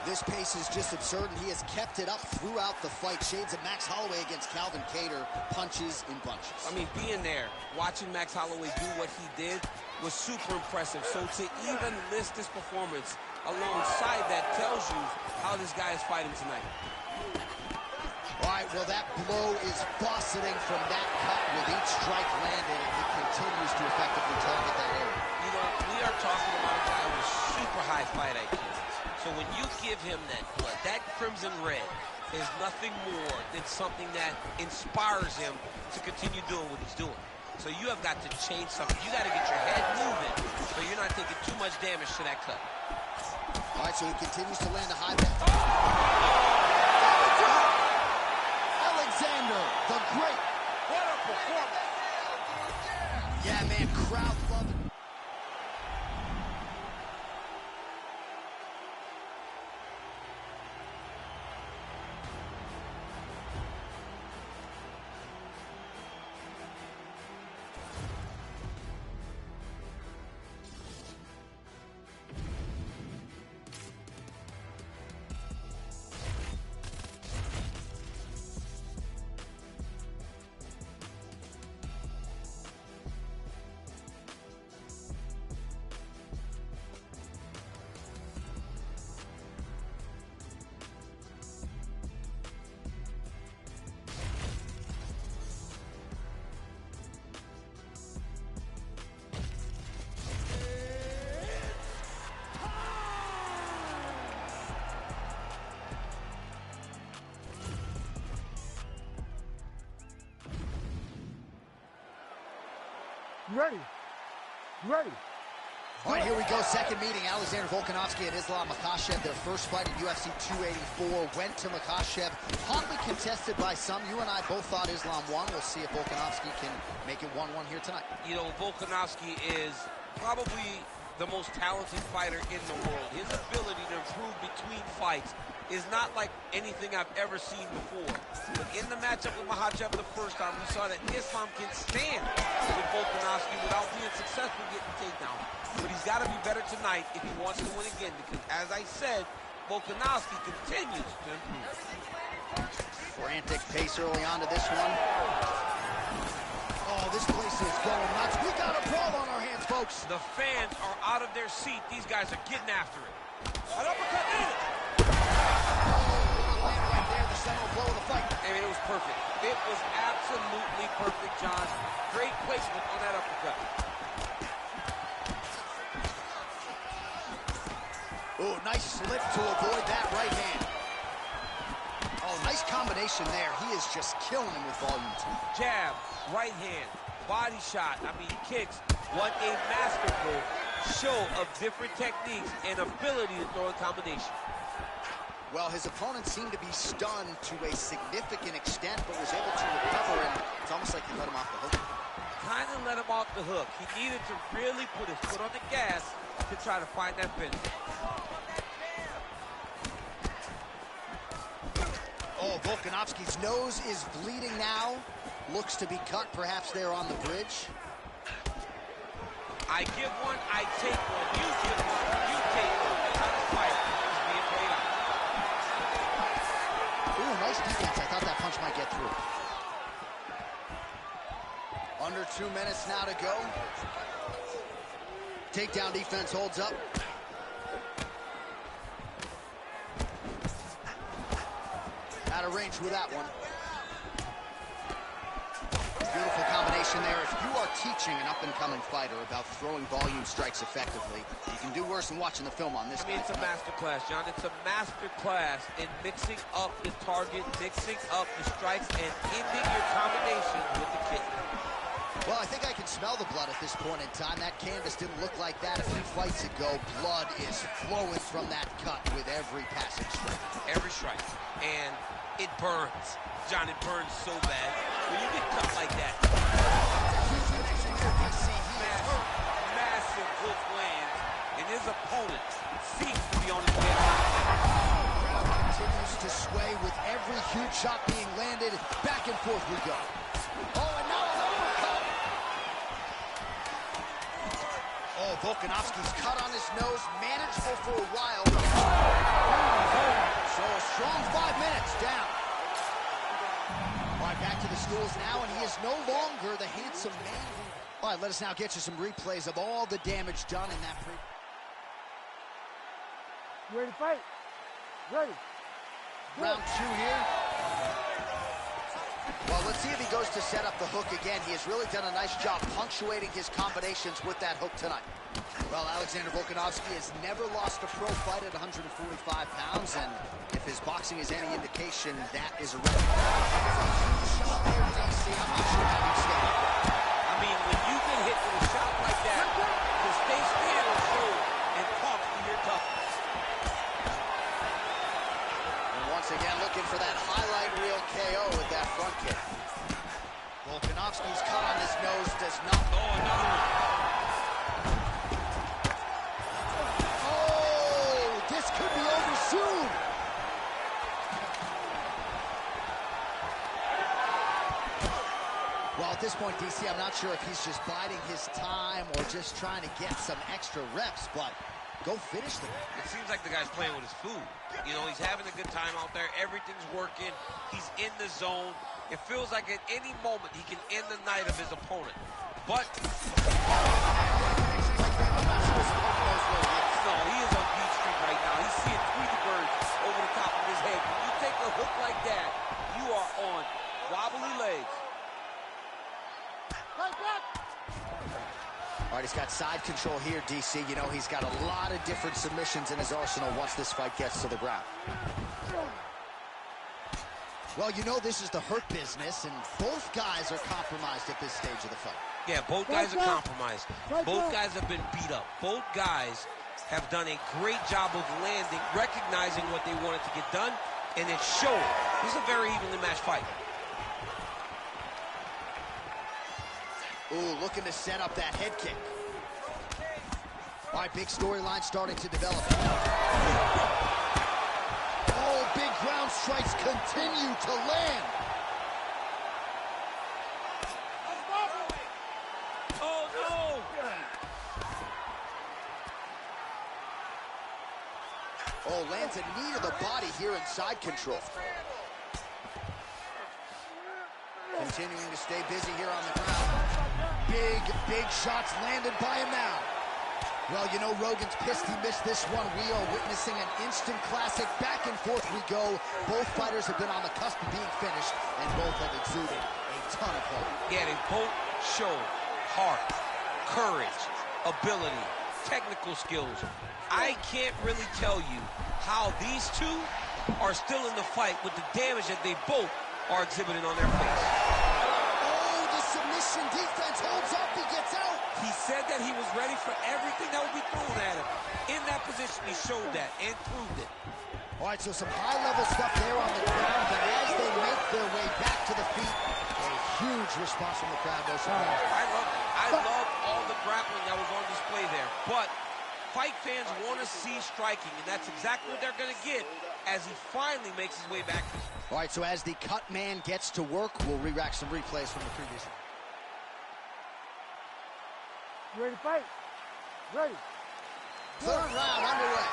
D: This pace is just absurd, and he has kept it up throughout the fight. Shades of Max Holloway against Calvin Kattar, punches in bunches.
E: I mean, being there, watching Max Holloway do what he did was super impressive. So to even list this performance alongside that tells you how this guy is fighting tonight.
D: All right, well, that blow is fauceting from that cut with each strike landed. It continues to effectively target that area.
E: You know, we are talking about a guy with super high fight IQ. So when you give him that blood, that crimson red is nothing more than something that inspires him to continue doing what he's doing. So you have got to change something. You got to get your head moving so you're not taking too much damage to that cut.
D: All right, so he continues to land a high bat. Alexander, the Great.
E: What a performance.
D: Yeah, man, crowd love it.
C: You ready? You ready?
D: All right, here we go. Second meeting. Alexander Volkanovski and Islam Makhachev. Their first fight at UFC 284 went to Makhachev. Hotly contested by some. You and I both thought Islam won. We'll see if Volkanovski can make it 1-1 here tonight.
E: You know, Volkanovski is probably the most talented fighter in the world. His ability to improve between fights is not like anything I've ever seen before. But in the matchup with Makhachev the first time, we saw that Islam can stand with Volkanovski without being successful getting takedown. But he's got to be better tonight if he wants to win again, because as I said, Volkanovski continues to improve.
D: Frantic pace early on to this one. Oh, this place is going nuts. We got a brawl on our hands, folks.
E: The fans are out of their seat. These guys are getting after it. An uppercut in it.
D: Right there, the central blow of the fight.
E: I mean, it was perfect. It was absolutely perfect, John. Great placement on that uppercut.
D: Oh, nice slip to avoid that right hand. Oh, nice combination there. He is just killing him with volume too.
E: Jab, right hand, body shot, I mean kicks. What a masterful show of different techniques and ability to throw a combination.
D: Well, his opponent seemed to be stunned to a significant extent, but was able to recover, and it's almost like he let him off the hook.
E: Kind of let him off the hook. He needed to really put his foot on the gas to try to find that finish.
D: Oh, Volkanovski's nose is bleeding now. Looks to be cut, perhaps there on the bridge.
E: I give one, I take one. You give one, you take one. That's how this fight is being played out.
D: Ooh, nice defense. I thought that punch might get through. Under 2 minutes now to go. Takedown defense holds up. Out of range with that one. Beautiful combination there. If you are teaching an up-and-coming fighter about throwing volume strikes effectively, you can do worse than watching the film on this.
E: I mean, it's a master class, John. It's a master class in mixing up the target, mixing up the strikes, and ending your combination with the kick.
D: Well, I think I can smell the blood at this point in time. That canvas didn't look like that a few fights ago. Blood is flowing from that cut with every passing strike.
E: Every strike. And it burns. John, it burns so bad. When you get cut like that, massive hook lands, and his opponent seems to be on his way out.
D: Crowd continues to sway with every huge shot being landed. Back and forth we go. Oh, and now an uppercut. Oh, Volkanovski's cut on his nose, manageable for a while. So a strong 5 minutes down. All right, back to the stools now, and he is no longer the handsome man. All right, let us now get you some replays of all the damage done in that
C: You ready to fight? Ready.
D: round 2 here. Well, let's see if he goes to set up the hook again. He has really done a nice job punctuating his combinations with that hook tonight. Well, Alexander Volkanovski has never lost a pro fight at 145 pounds, and if his boxing is any indication, that is a record. Shot there, DC. I'm not sure how he'd stay up.
E: I mean, when you get hit with a shot like that, to stay stand or show and talk to your toughness.
D: And once again, looking for that highlight reel KO with that front kick. Volkanovski's cut on his nose does not.
E: Oh, another one.
D: Oh, this could be over soon. Well, at this point, DC, I'm not sure if he's just biding his time or just trying to get some extra reps, but go finish them.
E: It seems like the guy's playing with his food. You know, he's having a good time out there. Everything's working. He's in the zone. It feels like at any moment he can end the night of his opponent. But no, he is on Beach Street right now. He's seeing Tweety birds over the top of his head. When you take a hook like that, you are on wobbly legs.
D: All right, he's got side control here, DC. You know, he's got a lot of different submissions in his arsenal once this fight gets to the ground. Well, you know this is the hurt business, and both guys are compromised at this stage of the fight.
E: Yeah, both guys are compromised. Both guys have been beat up. Both guys have done a great job of landing, recognizing what they wanted to get done, and it showed. This is a very evenly matched fight.
D: Ooh, looking to set up that head kick. All right, big storyline starting to develop. Oh, big ground strikes continue to land.
E: Oh, no!
D: Oh, lands a knee to the body here in side control. Continuing to stay busy here on the ground. Big shots landed by him now. Well, you know, Rogan's pissed he missed this one. We are witnessing an instant classic. Back and forth we go. Both fighters have been on the cusp of being finished, and both have exuded a ton of hope.
E: Yeah, they both show heart, courage, ability, technical skills. I can't really tell you how these two are still in the fight with the damage that they both are exhibiting on their face.
D: Oh, the submission defense holds up. He gets out.
E: He said that he was ready for everything that would be thrown at him. In that position, he showed that and proved it.
D: All right, so some high-level stuff there on the ground, but as they make their way back to the feet, a huge response from the crowd.
E: I love all the grappling that was on display there, but fight fans want to see striking, and that's exactly what they're going to get as he finally makes his way back.
D: All right, so as the cut man gets to work, we'll re-rack some replays from the previous one.
C: You ready to fight? Ready.
D: Third round underway.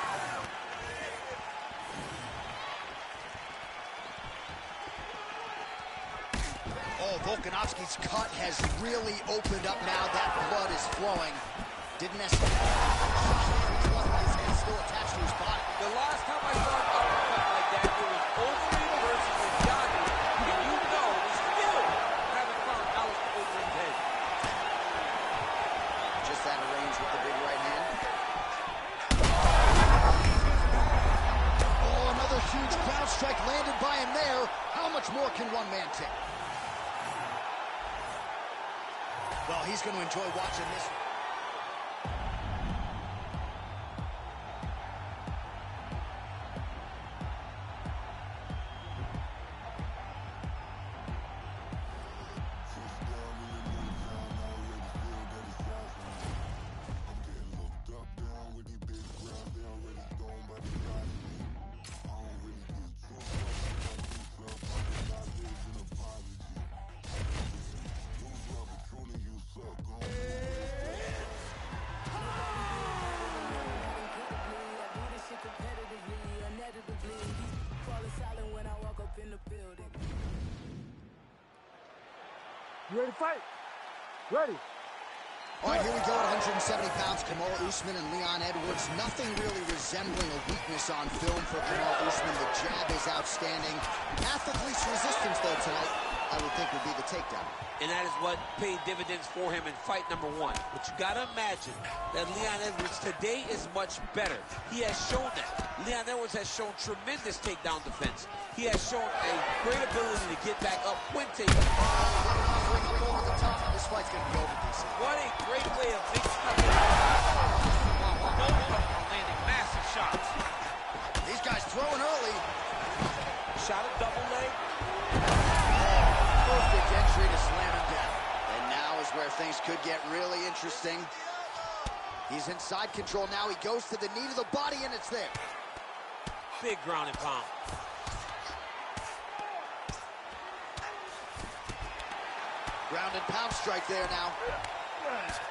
D: Oh, Volkanovski's cut has really opened up now. That blood is flowing. Didn't necessarily. His head still attached to his body.
E: The last time I saw an uppercut like that, it was Overeem versus Johnny, and you know we still haven't found Alex Overeem's head.
D: Just out of range with the big right hand. Oh, another huge ground strike landed by him there. How much more can one man take? Well, he's going to enjoy watching this.
C: You ready to fight? Ready.
D: All right, here we go at 170 pounds. Kamaru Usman and Leon Edwards. Nothing really resembling a weakness on film for Kamaru Usman. The jab is outstanding. Path of least resistance, though, tonight, I would think would be the takedown.
E: And that is what paid dividends for him in fight number 1. But you got to imagine that Leon Edwards today is much better. He has shown that. Leon Edwards has shown tremendous takedown defense. He has shown a great ability to get back up when taken.
D: This fight's going to be over, DC.
E: What a great way of mixing up his landing massive shots.
D: These guys throwing early.
E: Shot a double leg.
D: Perfect entry to slam him down. And now is where things could get really interesting. He's in side control now. He goes to the knee to the body, and it's there.
E: Big ground and pound.
D: Ground and pound strike there now.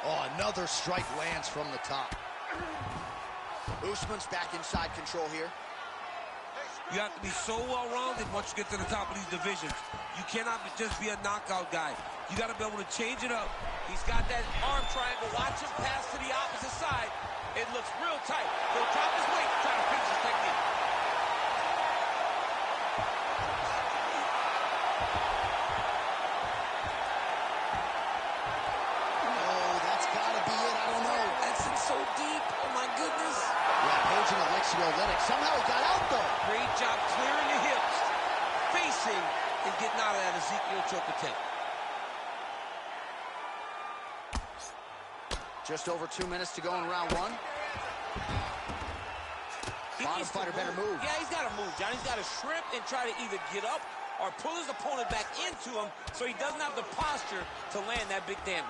D: Oh, another strike lands from the top. Usman's back in side control here.
G: You have to be so well-rounded once you get to the top of these divisions. You cannot just be a knockout guy. You got to be able to change it up.
E: He's got that arm triangle. Watch him pass to the opposite side. It looks real tight. He'll drop his weight, try to finish his technique.
D: Oh, that's got to be it. I don't know.
E: That's in so deep. Oh, my goodness.
D: Rampaging Alexei Oleinik. Somehow he got out, though.
E: Great job clearing the hips, facing, and getting out of that Ezekiel choke attempt.
D: Just over 2 minutes to go in round 1. Bottom fighter better move.
E: Yeah, he's got to move, John. He's got to shrimp and try to either get up or pull his opponent back into him so he doesn't have the posture to land that big damage.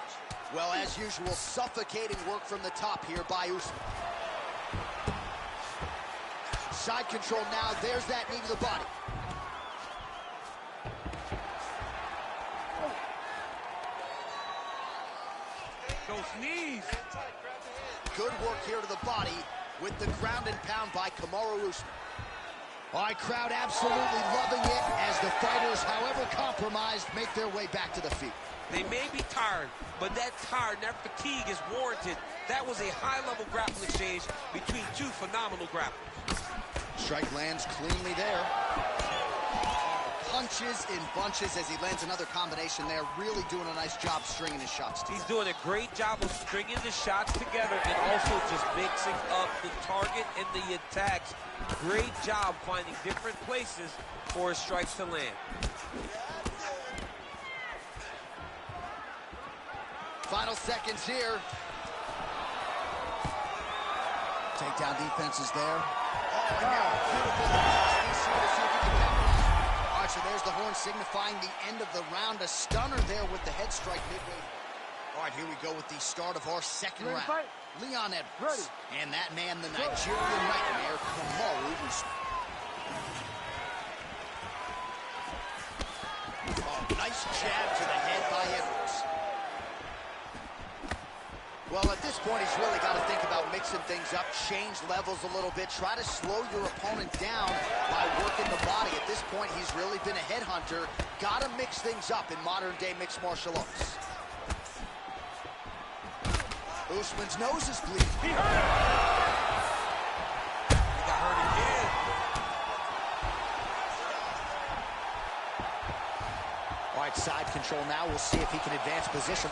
D: Well, as usual, suffocating work from the top here by Usman. Side control now. There's that knee to the body.
G: Those knees.
D: Good work here to the body with the ground and pound by Kamaru Usman. All right, crowd absolutely loving it as the fighters, however compromised, make their way back to the feet.
E: They may be tired, but that tired, that fatigue is warranted. That was a high-level grappling exchange between two phenomenal grapplers.
D: Strike lands cleanly there. Punches in bunches as he lands another combination there. Really doing a nice job stringing his shots together.
E: He's doing a great job of stringing the shots together and also just mixing up the target and the attacks. Great job finding different places for his strikes to land.
D: Final seconds here. Takedown defense is there. Oh, now beautiful defense. All right, so there's the horn signifying the end of the round. A stunner there with the head strike midway. All right, here we go with the start of our second round.
C: Fight?
D: Leon Edwards. And that man, the Nigerian nightmare, Kamaru Usman. Oh, nice jab to the head by Edwards. Well, at this point, he's really got to think about mixing things up, change levels a little bit, try to slow your opponent down by working the body. At this point, he's really been a headhunter. Got to mix things up in modern-day mixed martial arts. Usman's nose is bleeding.
G: He hurt him. He got hurt again.
D: All right, side control now. We'll see if he can advance position.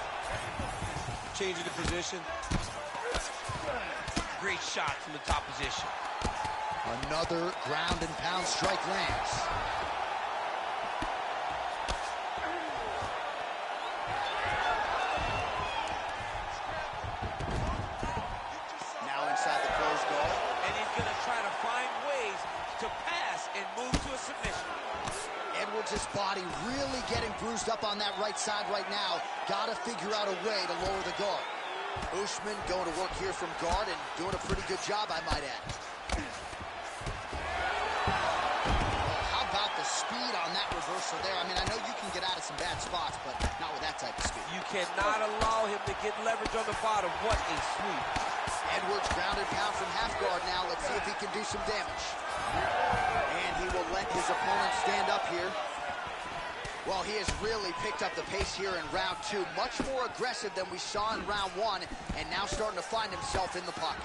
G: Changing the position.
E: Great shot from the top position.
D: Another ground and pound strike lands. Edwards' body really getting bruised up on that right side right now. Got to figure out a way to lower the guard. Usman going to work here from guard and doing a pretty good job, I might add. How about the speed on that reversal there? I mean, I know you can get out of some bad spots, but not with that type of speed.
G: You cannot allow him to get leverage on the bottom. What a sweep.
D: Edwards grounded pound from half guard now. Let's see if he can do some damage. And he will let his opponent stand up here. Well, he has really picked up the pace here in round 2. Much more aggressive than we saw in round 1, and now starting to find himself in the pocket.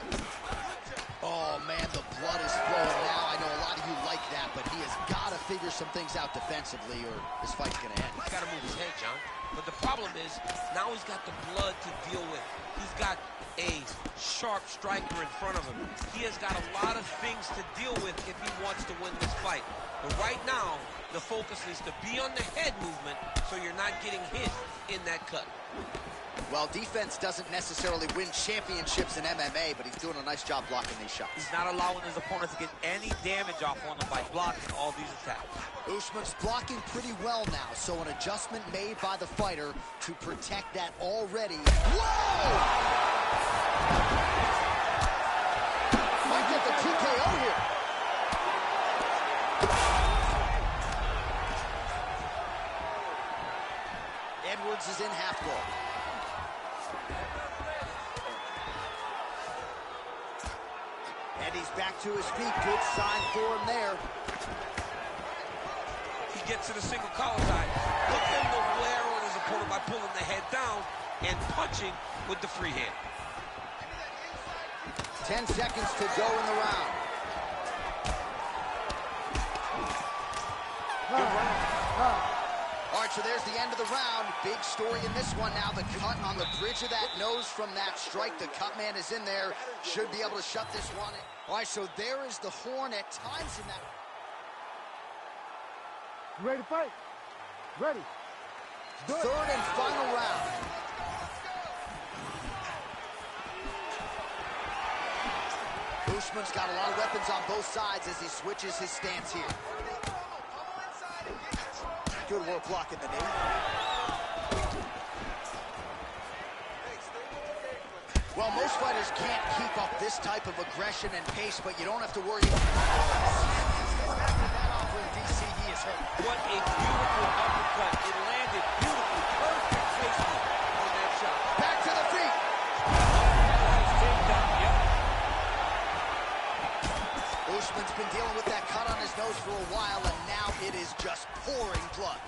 D: Oh, man, the blood is flowing now. I know a lot of you like that, but he has got to figure some things out defensively or this fight's going to end.
G: He's got to move his head, John. But the problem is, now he's got the blood to deal with. He's got a sharp striker in front of him. He has got a lot of things to deal with if he wants to win this fight. But right now, the focus is to be on the head movement so you're not getting hit in that cut.
D: Well, defense doesn't necessarily win championships in MMA, but he's doing a nice job blocking these shots.
G: He's not allowing his opponent to get any damage off on him by blocking all these attacks.
D: Usman's blocking pretty well now, so an adjustment made by the fighter to protect that already. Whoa! Might get the TKO here. Edwards is in half guard. And he's back to his feet. Good sign for him there.
G: He gets to the single collar side. Look at him to wear on his opponent by pulling the head down and punching with the free hand.
D: 10 seconds to go in the round. All right, so there's the end of the round. Big story in this one now. The cut on the bridge of that nose from that strike. The cut man is in there. Should be able to shut this one. All right, so there is the horn at times in that.
C: You ready to fight? Ready.
D: Third and final round. Usman's got a lot of weapons on both sides as he switches his stance here. Good work blocking the knee. Well, most fighters can't keep up this type of aggression and pace, but you don't have to worry about that offering, DC. He is hurt.
G: What a beautiful uppercut. It landed beautifully. Perfect placement on that shot.
D: Back to the feet. Usman's been dealing with that cut on his nose for a while, and now it is just pouring blood.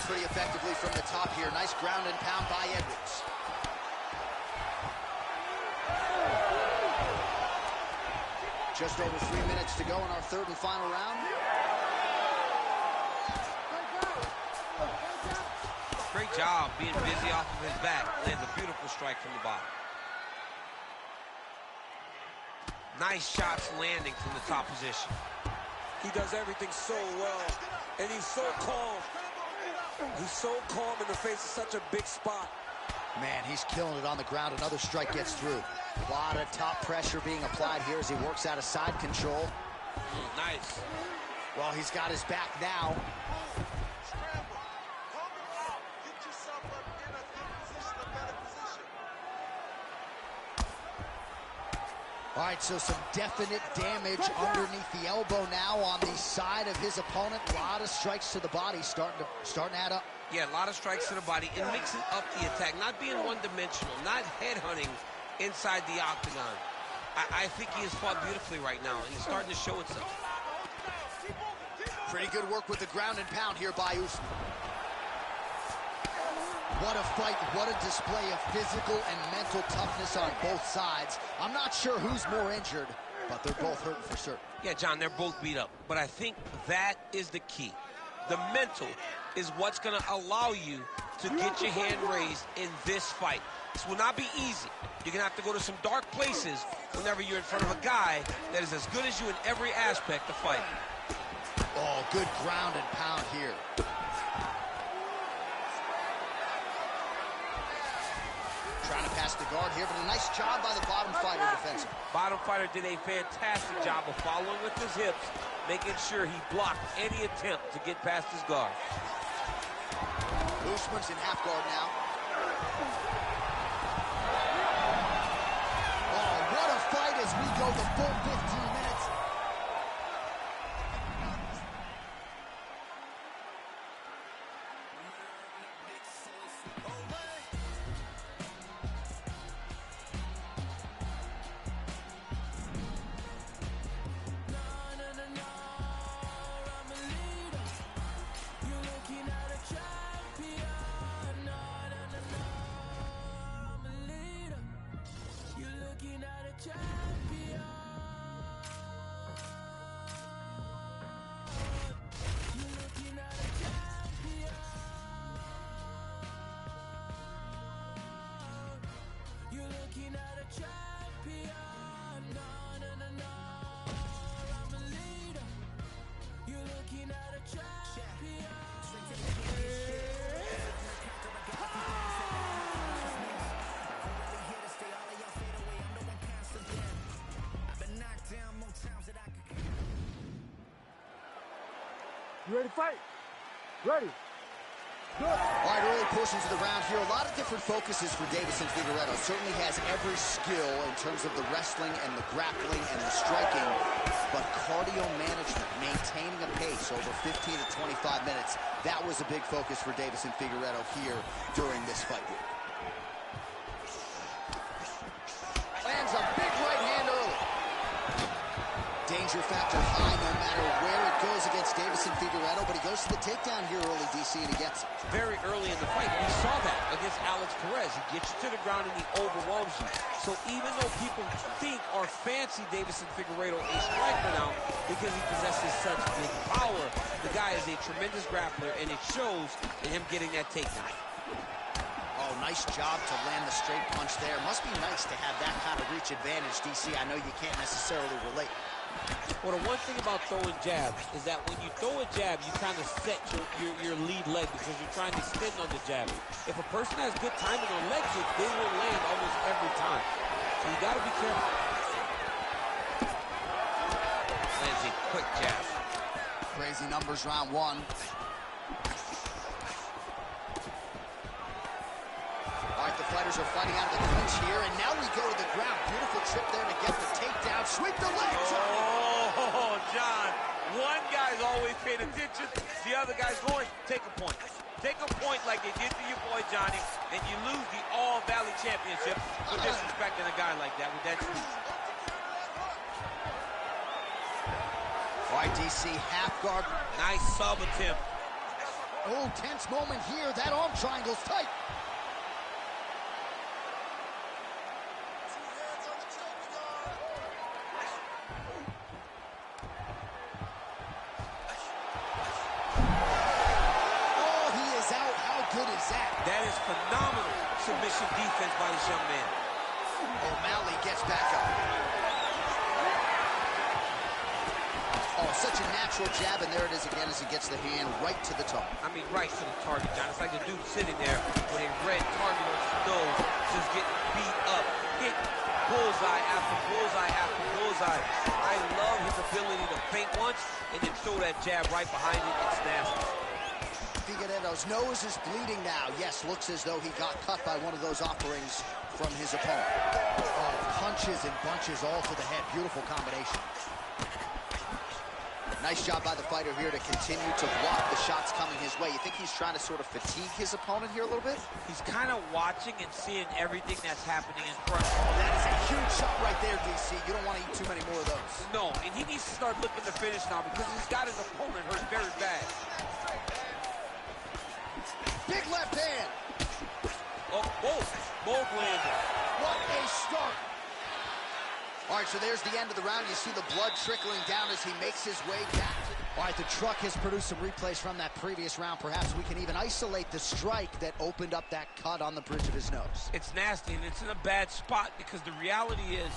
D: Pretty effectively from the top here. Nice ground and pound by Edwards. Just over 3 minutes to go in our third and final round.
G: Great job being busy off of his back. Lands a beautiful strike from the bottom. Nice shots landing from the top position.
H: He does everything so well, and he's so calm. He's so calm in the face of such a big spot.
D: Man, he's killing it on the ground. Another strike gets through. A lot of top pressure being applied here as he works out of side control.
G: Nice.
D: Well, he's got his back now. All right, so some definite damage underneath the elbow now on the side of his opponent. A lot of strikes to the body starting to add up.
G: Yeah, a lot of strikes to the body. It mixes up the attack, not being one-dimensional, not headhunting inside the octagon. I think he has fought beautifully right now, and it's starting to show itself.
D: Pretty good work with the ground and pound here by Usman. What a fight, what a display of physical and mental toughness on both sides. I'm not sure who's more injured, but they're both hurting for certain.
G: Yeah, John, they're both beat up, but I think that is the key. The mental is what's going to allow you to get your hand raised in this fight. This will not be easy. You're going to have to go to some dark places whenever you're in front of a guy that is as good as you in every aspect of fighting.
D: Oh, good ground and pound here. Trying to pass the guard here, but a nice job by the bottom fighter defensively.
E: Bottom fighter did a fantastic job of following with his hips, making sure he blocked any attempt to get past his guard.
D: Usman's in half guard now. Oh, what a fight as we go the full 15 minutes.
C: You ready to fight? Ready. Good.
D: All right, early portions of the round here. A lot of different focuses for Deiveson Figueiredo. Certainly has every skill in terms of the wrestling and the grappling and the striking, but cardio management, maintaining a pace over 15 to 25 minutes, that was a big focus for Deiveson Figueiredo here during this fight week. Lands a big right hand early. Danger factor high no matter where it goes against Deiveson Figueiredo, but he goes to the takedown here early, DC, and he gets it.
E: Very early in the fight, we saw that against Alex Perez. He gets you to the ground and he overwhelms you. So even though people think or fancy Deiveson Figueiredo a striker now because he possesses such big power, the guy is a tremendous grappler, and it shows in him getting that takedown.
D: Oh, nice job to land the straight punch there. Must be nice to have that kind of reach advantage, DC. I know you can't necessarily relate.
E: Well, the one thing about throwing jabs is that when you throw a jab, you kind of set your lead leg because you're trying to extend on the jab. If a person has good timing on leg kicks, they will land almost every time. So you got to be careful. Lands a quick jab.
D: Crazy numbers round one. All right, the fighters are fighting out of the clinch here, and now we go to the ground. Beautiful trip there to get the takedown. Sweep the leg, Johnny.
E: Oh, John. One guy's always paying attention. The other guy's going, take a point. Take a point like they did to your boy, Johnny, and you lose the All-Valley Championship for disrespecting a guy like that with that sweep.
D: All right, DC, half guard.
E: Nice sub attempt.
D: Oh, tense moment here. That arm triangle's tight.
E: That is phenomenal submission defense by this young man.
D: O'Malley gets back up. Oh, such a natural jab, and there it is again as he gets the hand right to the target.
E: I mean, right to the target, John. It's like the dude sitting there with a red target on his nose, just getting beat up, hit bullseye after bullseye after bullseye. I love his ability to feint once and then throw that jab right behind it. It's nasty.
D: Figueiredo's nose is bleeding now. Yes, looks as though he got cut by one of those offerings from his opponent. Oh, punches and bunches all to the head. Beautiful combination. Nice job by the fighter here to continue to block the shots coming his way. You think he's trying to sort of fatigue his opponent here a little bit?
E: He's kind of watching and seeing everything that's happening in front of him.
D: Oh, that is a huge shot right there, DC. You don't want to eat too many more of those.
E: No, and he needs to start looking to finish now because he's got his opponent hurt very bad.
D: Big left hand.
E: Oh, both landed.
D: What a start. All right, so there's the end of the round. You see the blood trickling down as he makes his way back. All right, the truck has produced some replays from that previous round. Perhaps we can even isolate the strike that opened up that cut on the bridge of his nose.
E: It's nasty, and it's in a bad spot because the reality is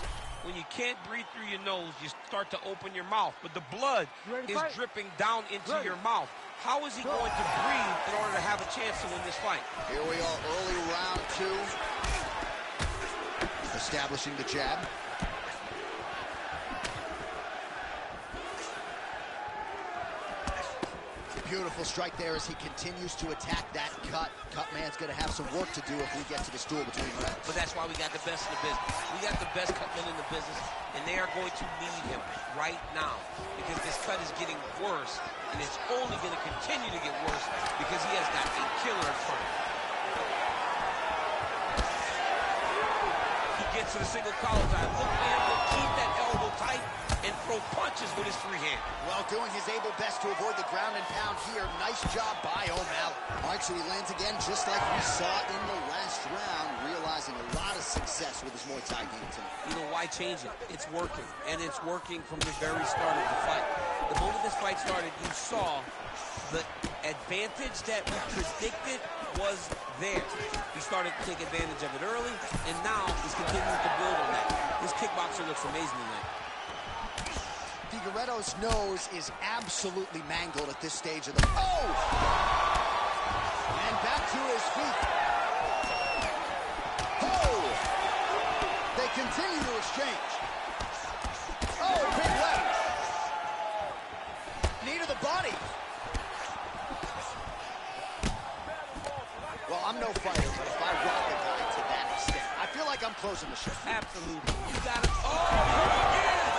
G: When you can't breathe through your nose, you start to open your mouth, but the blood is dripping down into your mouth. How is he going to breathe in order to have a chance to win this fight?
D: Here we are, early round 2. Establishing the jab. Beautiful strike there as he continues to attack that cut. Cut man's going to have some work to do if we get to the stool between rounds.
G: But that's why we got the best in the business. We got the best cut men in the business, and they are going to need him right now because this cut is getting worse, and it's only going to continue to get worse because he has got a killer in front of him. He gets to the single collar time. Look for him to keep that elbow tight and throw punches with his free hand.
D: Well, doing his able best to avoid the ground and pound here. Nice job by O'Malley. All right, so he lands again just like we saw in the last round, realizing a lot of success with his Muay Thai game tonight.
G: You know, why change it? It's working, and it's working from the very start of the fight. The moment this fight started, you saw the advantage that we predicted was there. He started to take advantage of it early, and now he's continuing to build on that. This kickboxer looks amazing tonight.
D: Figueiredo's nose is absolutely mangled at this stage of the... Oh! And back to his feet. Oh! They continue to exchange. Oh, big left. Knee to the body. Well, I'm no fighter, but if I rock a guy to that extent, I feel like I'm closing the show.
G: Absolutely. You got it. Oh,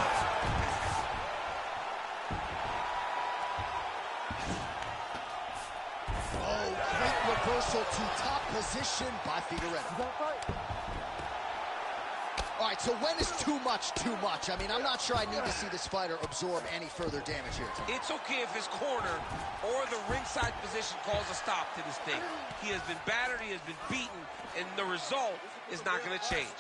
D: reversal to top position by Figueiredo. All right, so when is too much too much? I mean, I'm not sure I need to see this fighter absorb any further damage here.
G: It's okay if his corner or the ringside position calls a stop to this thing. He has been battered, he has been beaten, and the result is not going to change.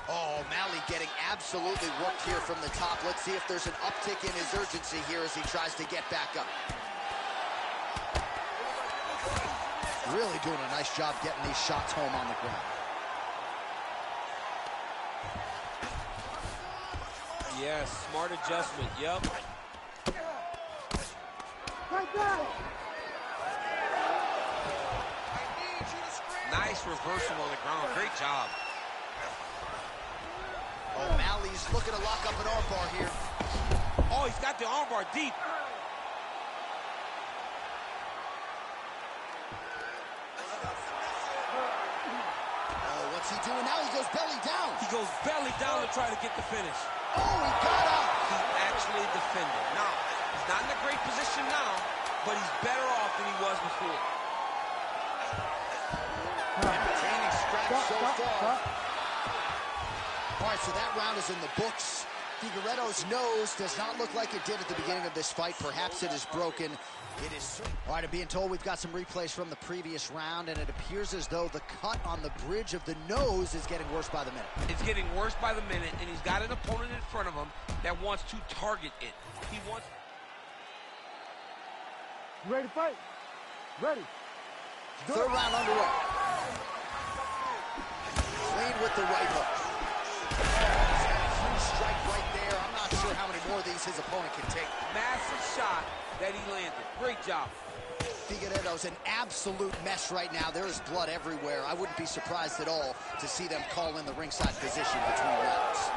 D: Oh, O'Malley getting absolutely worked here from the top. Let's see if there's an uptick in his urgency here as he tries to get back up. Really doing a nice job getting these shots home on the ground.
G: Yes, smart adjustment, yep. Nice reversal on the ground, great job.
D: O'Malley's looking to lock up an armbar here.
G: Oh, he's got the armbar deep.
D: What's he doing now? He goes belly down.
G: He goes belly down to try to get the finish.
D: Oh, he got up.
G: He actually defended. Now, he's not in a great position now, but he's better off than he was before.
D: Entertaining scratch so far. All right, so that round is in the books. Figueiredo's nose does not look like it did at the beginning of this fight. Perhaps it is broken. It is. All right, I'm being told we've got some replays from the previous round, and it appears as though the cut on the bridge of the nose is getting worse by the minute.
G: It's getting worse by the minute, and he's got an opponent in front of him that wants to target it. He wants...
C: You ready to fight? Ready.
D: Third round underway. Clean with the right hook. Huge strike right there. I'm not sure how many more of these his opponent can take.
G: Massive shot that he landed. Great job.
D: Figueiredo's an absolute mess right now. There is blood everywhere. I wouldn't be surprised at all to see them call in the ringside position between rounds.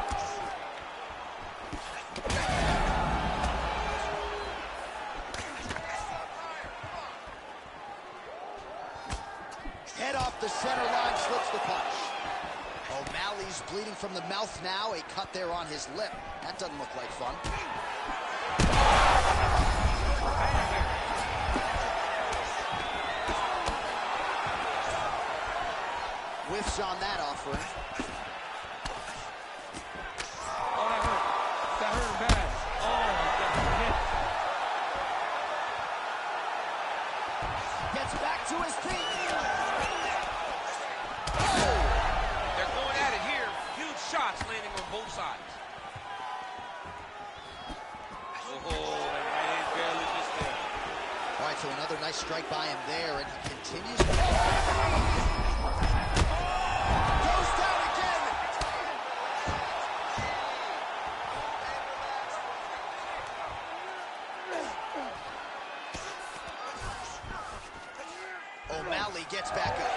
D: Head off the center line, slips the punch. O'Malley's bleeding from the mouth now. A cut there on his lip. That doesn't look like fun. Whiffs on that offering.
G: Oh, that hurt. That hurt him bad. Oh, my God.
D: Gets back to his feet.
G: They're going at it here. Huge shots landing on both sides. Oh, that right hand barely missed there.
D: All right, so another nice strike by him there, and he continues. Goes down again. finally gets back up.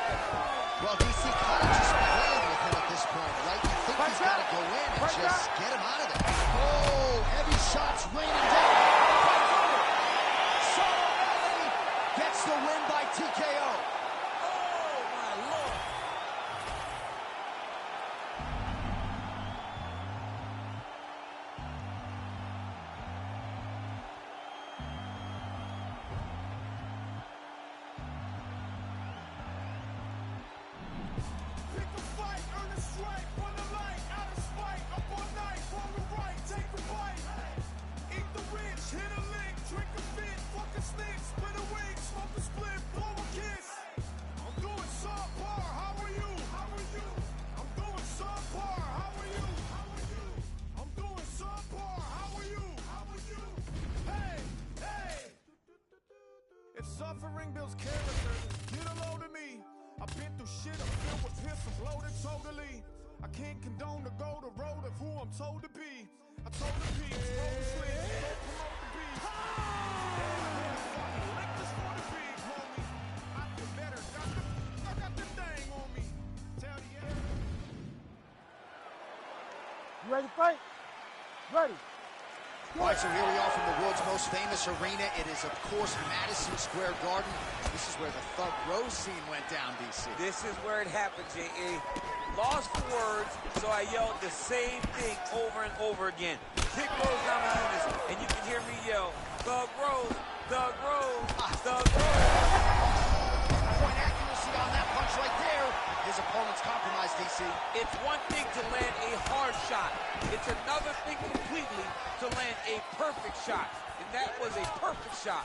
D: Well, DC kind of just playing with him at this point, right? You think he's got to go in and just get him out of there. Oh, heavy shots raining down. Gets the win by TKO.
H: Oh, my Lord.
A: Pick a fight, earn a strike, run a light, out of spite, up all night, wrong or right, take a bite. Eat the rich, hit a lick, drink a fit, fuck a stick, split a wig, smoke a split, blow a kiss. I'm doing subpar, how are you? How are you? I'm doing subpar, how are you? How are you? I'm doing subpar, how are you? How are you? Hey, hey! If suffering builds character, get a load of me. I've been through shit, I'm filled with piss, I'm bloated totally. I can't condone to go the road of who I'm told to be. I told the peace, roll the sleeves, don't promote the beef. Lick this for the big homie. I feel better, I got the thing on me. Tell the
C: You ready to fight? Ready.
D: All right, so here we are from the world's most famous arena. It is, of course, Madison Square Garden. This is where the Thug Rose scene went down, DC.
H: This is where it happened, J.A. Lost for words, so I yelled the same thing over and over again. Kick Rose Namajunas, and you can hear me yell, Thug Rose, Thug Rose, Thug Rose.
D: Point accuracy on that punch right there. His opponent's compromised, DC.
H: It's one thing to land a hard shot. It's another thing completely to land a perfect shot. And that was a perfect shot.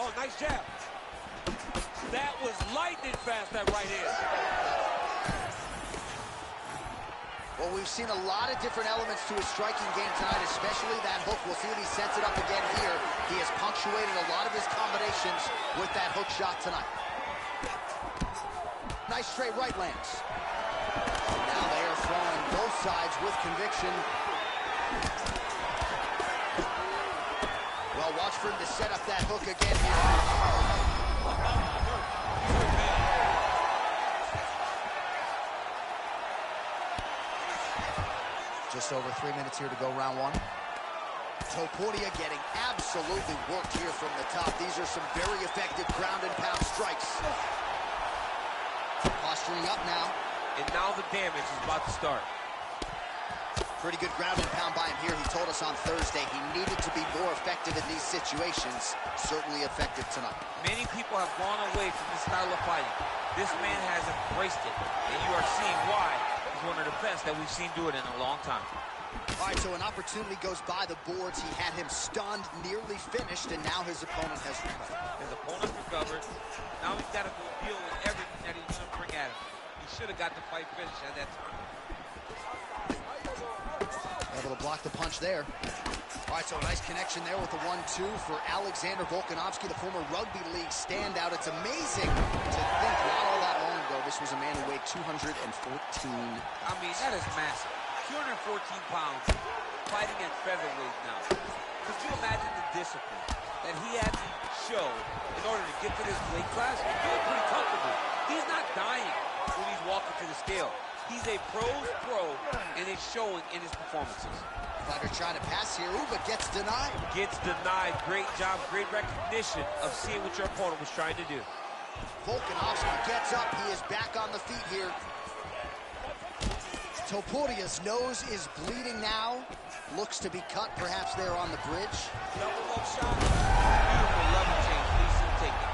H: Oh, nice jab. That was lightning fast, that right hand.
D: Well, we've seen a lot of different elements to his striking game tonight, especially that hook. We'll see if he sets it up again here. He has punctuated a lot of his combinations with that hook shot tonight. Nice straight right lands. Now they are throwing both sides with conviction. Well, watch for him to set up that hook again here. Just over 3 minutes here to go, round one. Topuria getting absolutely worked here from the top. These are some very effective ground and pound strikes. Posturing up now.
H: And now the damage is about to start.
D: Pretty good ground and pound by him here. He told us on Thursday he needed to be more effective in these situations. Certainly effective tonight.
H: Many people have gone away from this style of fighting. This man has embraced it, and you are seeing why he's one of the best that we've seen do it in a long time.
D: All right, so an opportunity goes by the boards. He had him stunned, nearly finished, and now his opponent has recovered.
H: His opponent recovered. Now he's got to go deal with everything that he's going to bring at him. He should have got the fight finished at that time.
D: Able to block the punch there. All right, so a nice connection there with the 1-2 for Alexander Volkanovski, the former rugby league standout. It's amazing to think not all that long ago, this was a man who weighed 214.
H: I mean, that is massive. 214 pounds, fighting at featherweight now. Could you imagine the discipline that he had to show in order to get to this weight class? He's doing pretty comfortable. He's not dying when he's walking to the scale. He's a pro's pro, and it's showing in his performances.
D: Fighter trying to pass here, but gets denied.
H: Gets denied. Great job, great recognition of seeing what your opponent was trying to do.
D: Volkanovski gets up. He is back on the feet here. Topuria's nose is bleeding now. Looks to be cut, perhaps there on the bridge.
H: Double low shot. Beautiful level change. Decent takedown.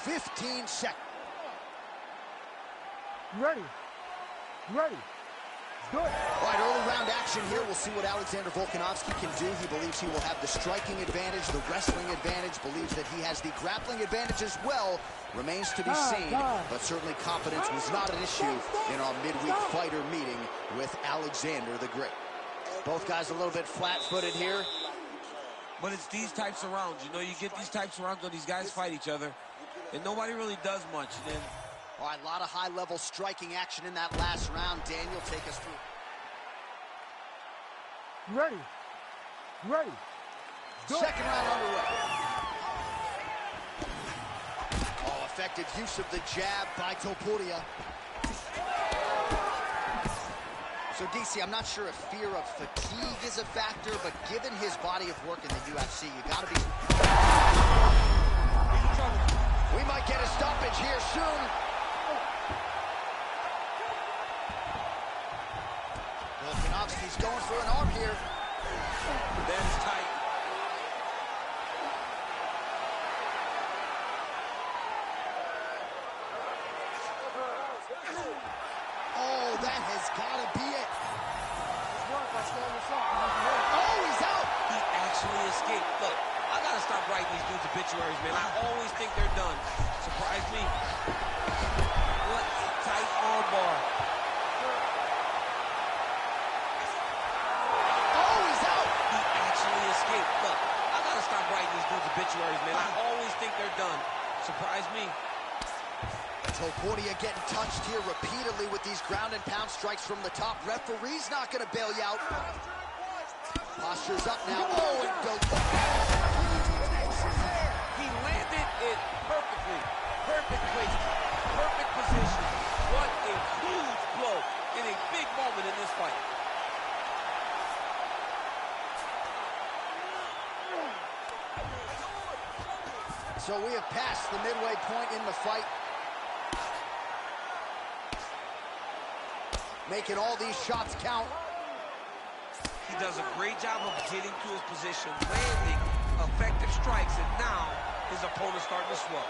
D: 15 seconds.
C: You ready? You ready? Good.
D: All right, early round action here. We'll see what Alexander Volkanovski can do. He believes he will have the striking advantage, the wrestling advantage, believes that he has the grappling advantage as well. Remains to be seen, but certainly confidence was not an issue in our midweek fighter meeting with Alexander the Great. Both guys a little bit flat-footed here.
H: But it's these types of rounds. You know, you get these types of rounds when these guys fight each other, and nobody really does much. And then,
D: all right, a lot of high-level striking action in that last round. Daniel, take us through.
C: You ready? You ready?
D: Second round underway. effective use of the jab by Topuria. So, DC, I'm not sure if fear of fatigue is a factor, but given his body of work in the UFC, you gotta be... We might get a stoppage here soon. Volkanovski's going for an arm here.
G: That is tight.
D: Oh, that has got to be it. Oh, he's out.
G: He actually escaped. Look, I got to stop writing these dudes obituaries, man. I always think they're done. Surprise me. What a tight armbar.
D: Oh, he's out.
G: He actually escaped. Look, I got to stop writing these dudes obituaries, man. I always think they're done. Surprise me.
D: Topuria getting touched here repeatedly with these ground and pound strikes from the top. Referee's not going to bail you out. Posture's up now. Oh, and goes.
G: He landed it perfectly. Perfect placement. Perfect position. What a huge blow in a big moment in this fight.
D: So we have passed the midway point in the fight. Making all these shots count.
G: He does a great job of getting to his position, landing effective strikes, and now his opponent's starting to swell.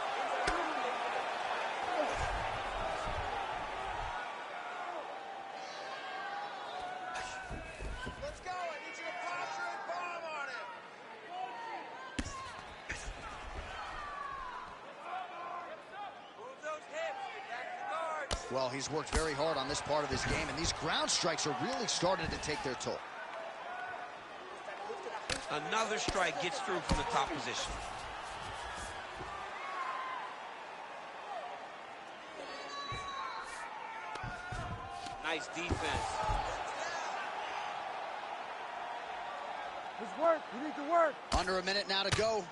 A: Let's go. I need you to posture and bomb on him.
H: Move those hips. Get back to guard.
D: Well, he's worked very hard on this part of his game, and these ground strikes are really starting to take their toll.
G: Another strike gets through from the top position. Nice defense.
C: Let's work. We need to work.
D: Under a minute now to go.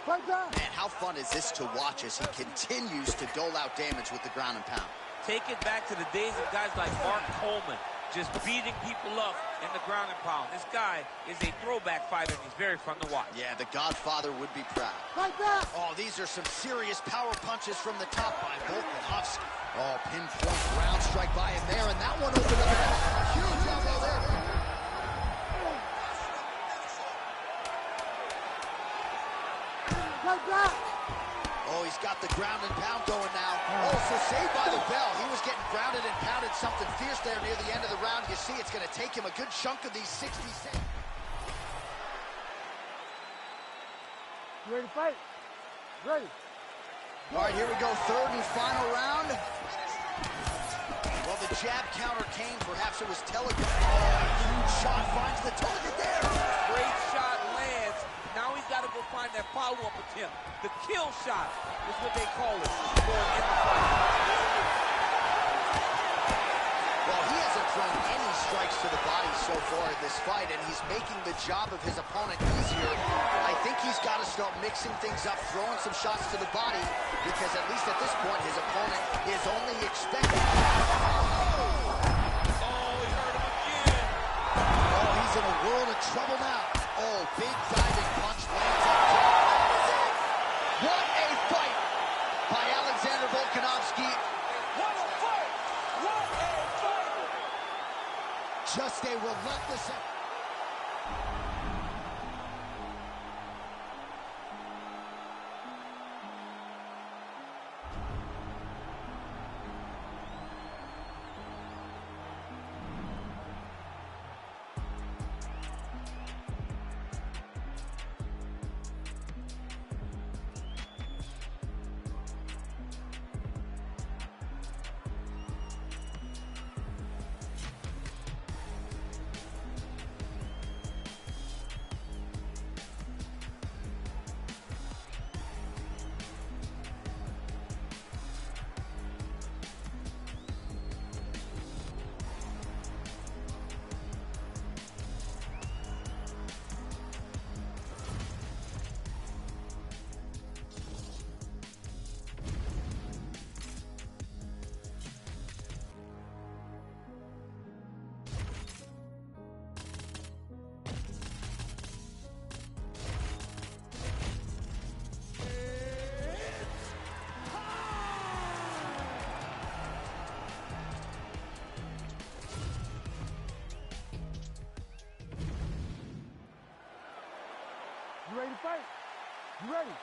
C: Fight down.
D: Man, how fun is this to watch as he continues to dole out damage with the ground and pound.
E: Take it back to the days of guys like Mark Coleman, just beating people up in the ground and pound. This guy is a throwback fighter, and he's very fun to watch.
D: Yeah, the Godfather would be proud.
C: Fight back.
D: Oh, these are some serious power punches from the top by Volkanovski. Oh, pinpoint ground strike by him there, and that one opened up a huge elbow there.
C: Fight back.
D: Oh, he's got the ground and pound going now. Oh, so saved by the bell. He was getting grounded and pounded something fierce there near the end of the round. You see, it's going to take him a good chunk of these 60 seconds.
C: You ready to fight? Ready.
D: All right, here we go. Third and final round. Well, the jab counter came. Perhaps it was telegraphed. Oh, huge shot finds the target there.
G: Great shot lands. Now he's got to go find that follow-up attempt. The kill shot is what they call it going in the fight.
D: Well, he hasn't thrown any strikes to the body so far in this fight, and he's making the job of his opponent easier. I think he's got to start mixing things up, throwing some shots to the body, because at least at this point, his opponent is only expecting...
G: Oh, he hurt him again.
D: Oh, he's in a world of trouble now. Oh, big diving punch lands up top. What a fight by Alexander Volkanovski.
A: What a fight! What a fight!
D: Just a relentless effort.
C: to fight? You ready?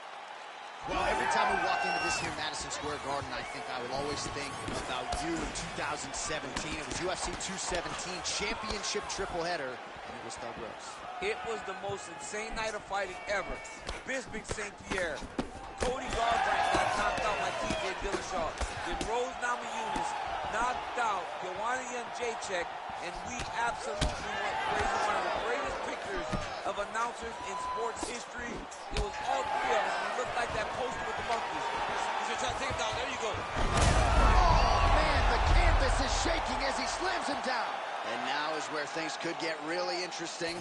D: Well, every time we walk into this here Madison Square Garden, I think I will always think about you in 2017. It was UFC 217 championship triple header, and it was Thug Rose.
H: It was the most insane night of fighting ever. Bisping St. Pierre. Cody Garbrandt got knocked out by TJ Dillashaw. Then Rose Namajunas knocked out Joanna Jędrzejczyk, and we absolutely went crazy. One of the greatest pictures of announcers in sports history. It was all three of us. We looked like that poster with the monkeys. He's gonna try to take him down. There you go.
D: Oh, man, the canvas is shaking as he slams him down. And now is where things could get really interesting.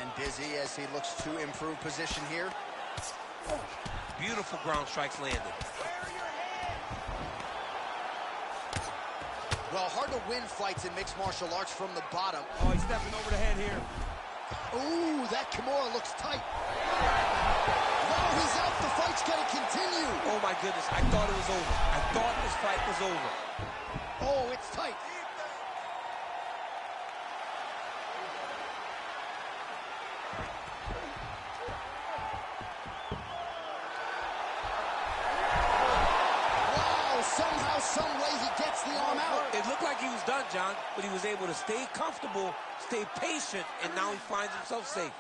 D: And Dizzy as he looks to improve position here.
G: Beautiful ground strikes landed.
D: Well, hard to win fights in mixed martial arts from the bottom.
G: Oh, he's stepping over the head here.
D: Ooh, that Kimura looks tight. No, he's out. The fight's gonna continue.
G: Oh my goodness, I thought it was over. I thought this fight was over.
D: Oh, it's tight. Somehow, some way, he gets the arm out.
G: It looked like he was done, John, but he was able to stay comfortable, stay patient, and now he finds himself safe.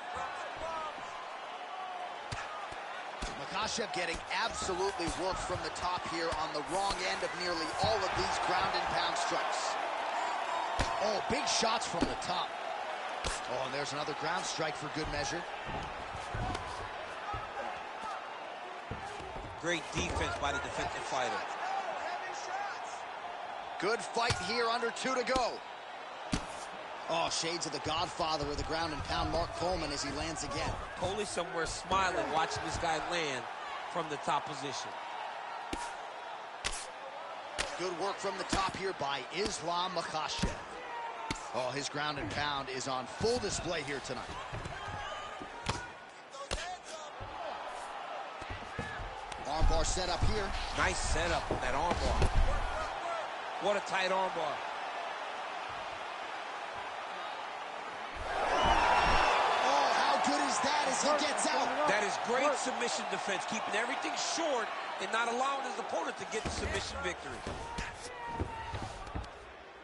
D: Makhachev getting absolutely worked from the top here on the wrong end of nearly all of these ground and pound strikes. Oh, big shots from the top. Oh, and there's another ground strike for good measure.
G: Great defense by the defensive fighter.
D: Good fight here, under 2 to go. Oh, shades of the godfather of the ground and pound, Mark Coleman, as he lands again.
G: Coley somewhere smiling, watching this guy land from the top position.
D: Good work from the top here by Islam Makhachev. Oh, his ground and pound is on full display here tonight. Armbar set up here.
G: Nice setup with that armbar. What a tight armbar.
D: Oh, how good is that as he gets out?
G: That is great submission defense, keeping everything short and not allowing his opponent to get the submission victory.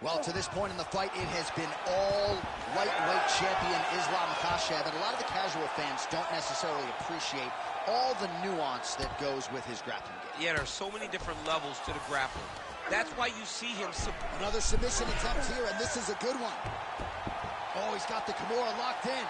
D: Well, to this point in the fight, it has been all lightweight champion Islam Makhachev, and a lot of the casual fans don't necessarily appreciate all the nuance that goes with his grappling game.
G: Yeah, there are so many different levels to the grappling. That's why you see him.
D: Another submission attempt here, and this is a good one. Oh, he's got the Kimura locked in.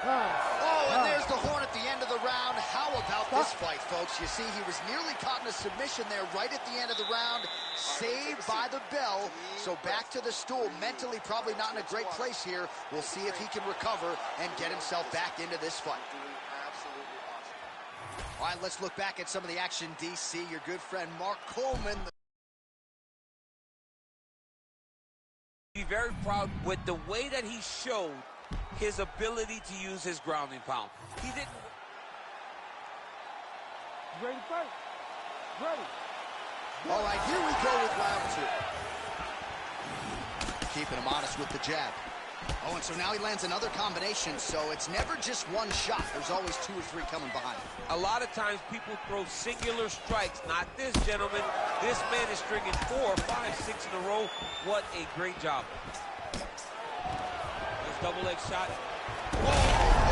D: Oh, and there's the horn at the end of the round. How about this fight, folks? You see, he was nearly caught in a submission there right at the end of the round. Saved by the bell. So back to the stool. Mentally probably not in a great place here. We'll see if he can recover and get himself back into this fight. All right, let's look back at some of the action, DC. Your good friend Mark Coleman.
H: Be very proud with the way that he showed his ability to use his grounding pound. He didn't.
C: You ready to fight? Ready.
D: All right, here we go with round 2. Keeping him honest with the jab. Oh, and so now he lands another combination, so it's never just one shot. There's always 2 or 3 coming behind him.
G: A lot of times people throw singular strikes. Not this, gentlemen. This man is stringing 4, 5, 6 in a row. What a great job. There's double leg shot.
D: Whoa,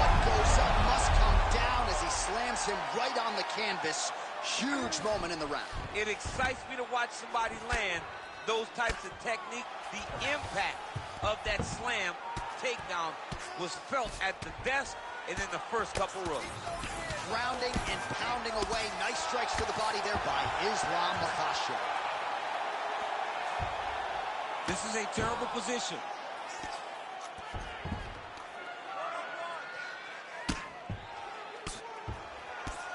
D: what goes up must come down as he slams him right on the canvas. Huge moment in the round.
G: It excites me to watch somebody land those types of technique. The impact of that slam takedown was felt at the desk and in the first couple rows.
D: Grounding and pounding away. Nice strikes to the body there by Islam Makhachev.
G: This is a terrible position.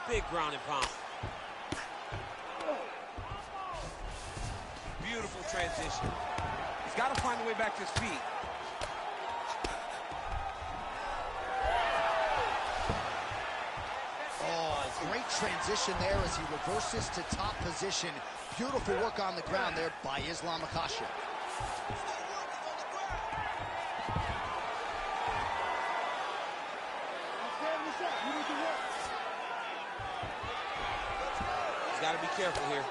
G: Big ground and pound. Beautiful transition. He's got to find a way back to his feet.
D: Oh, great transition there as he reverses to top position. Beautiful work on the ground there by Islam Makhachev.
G: He's got to be careful here.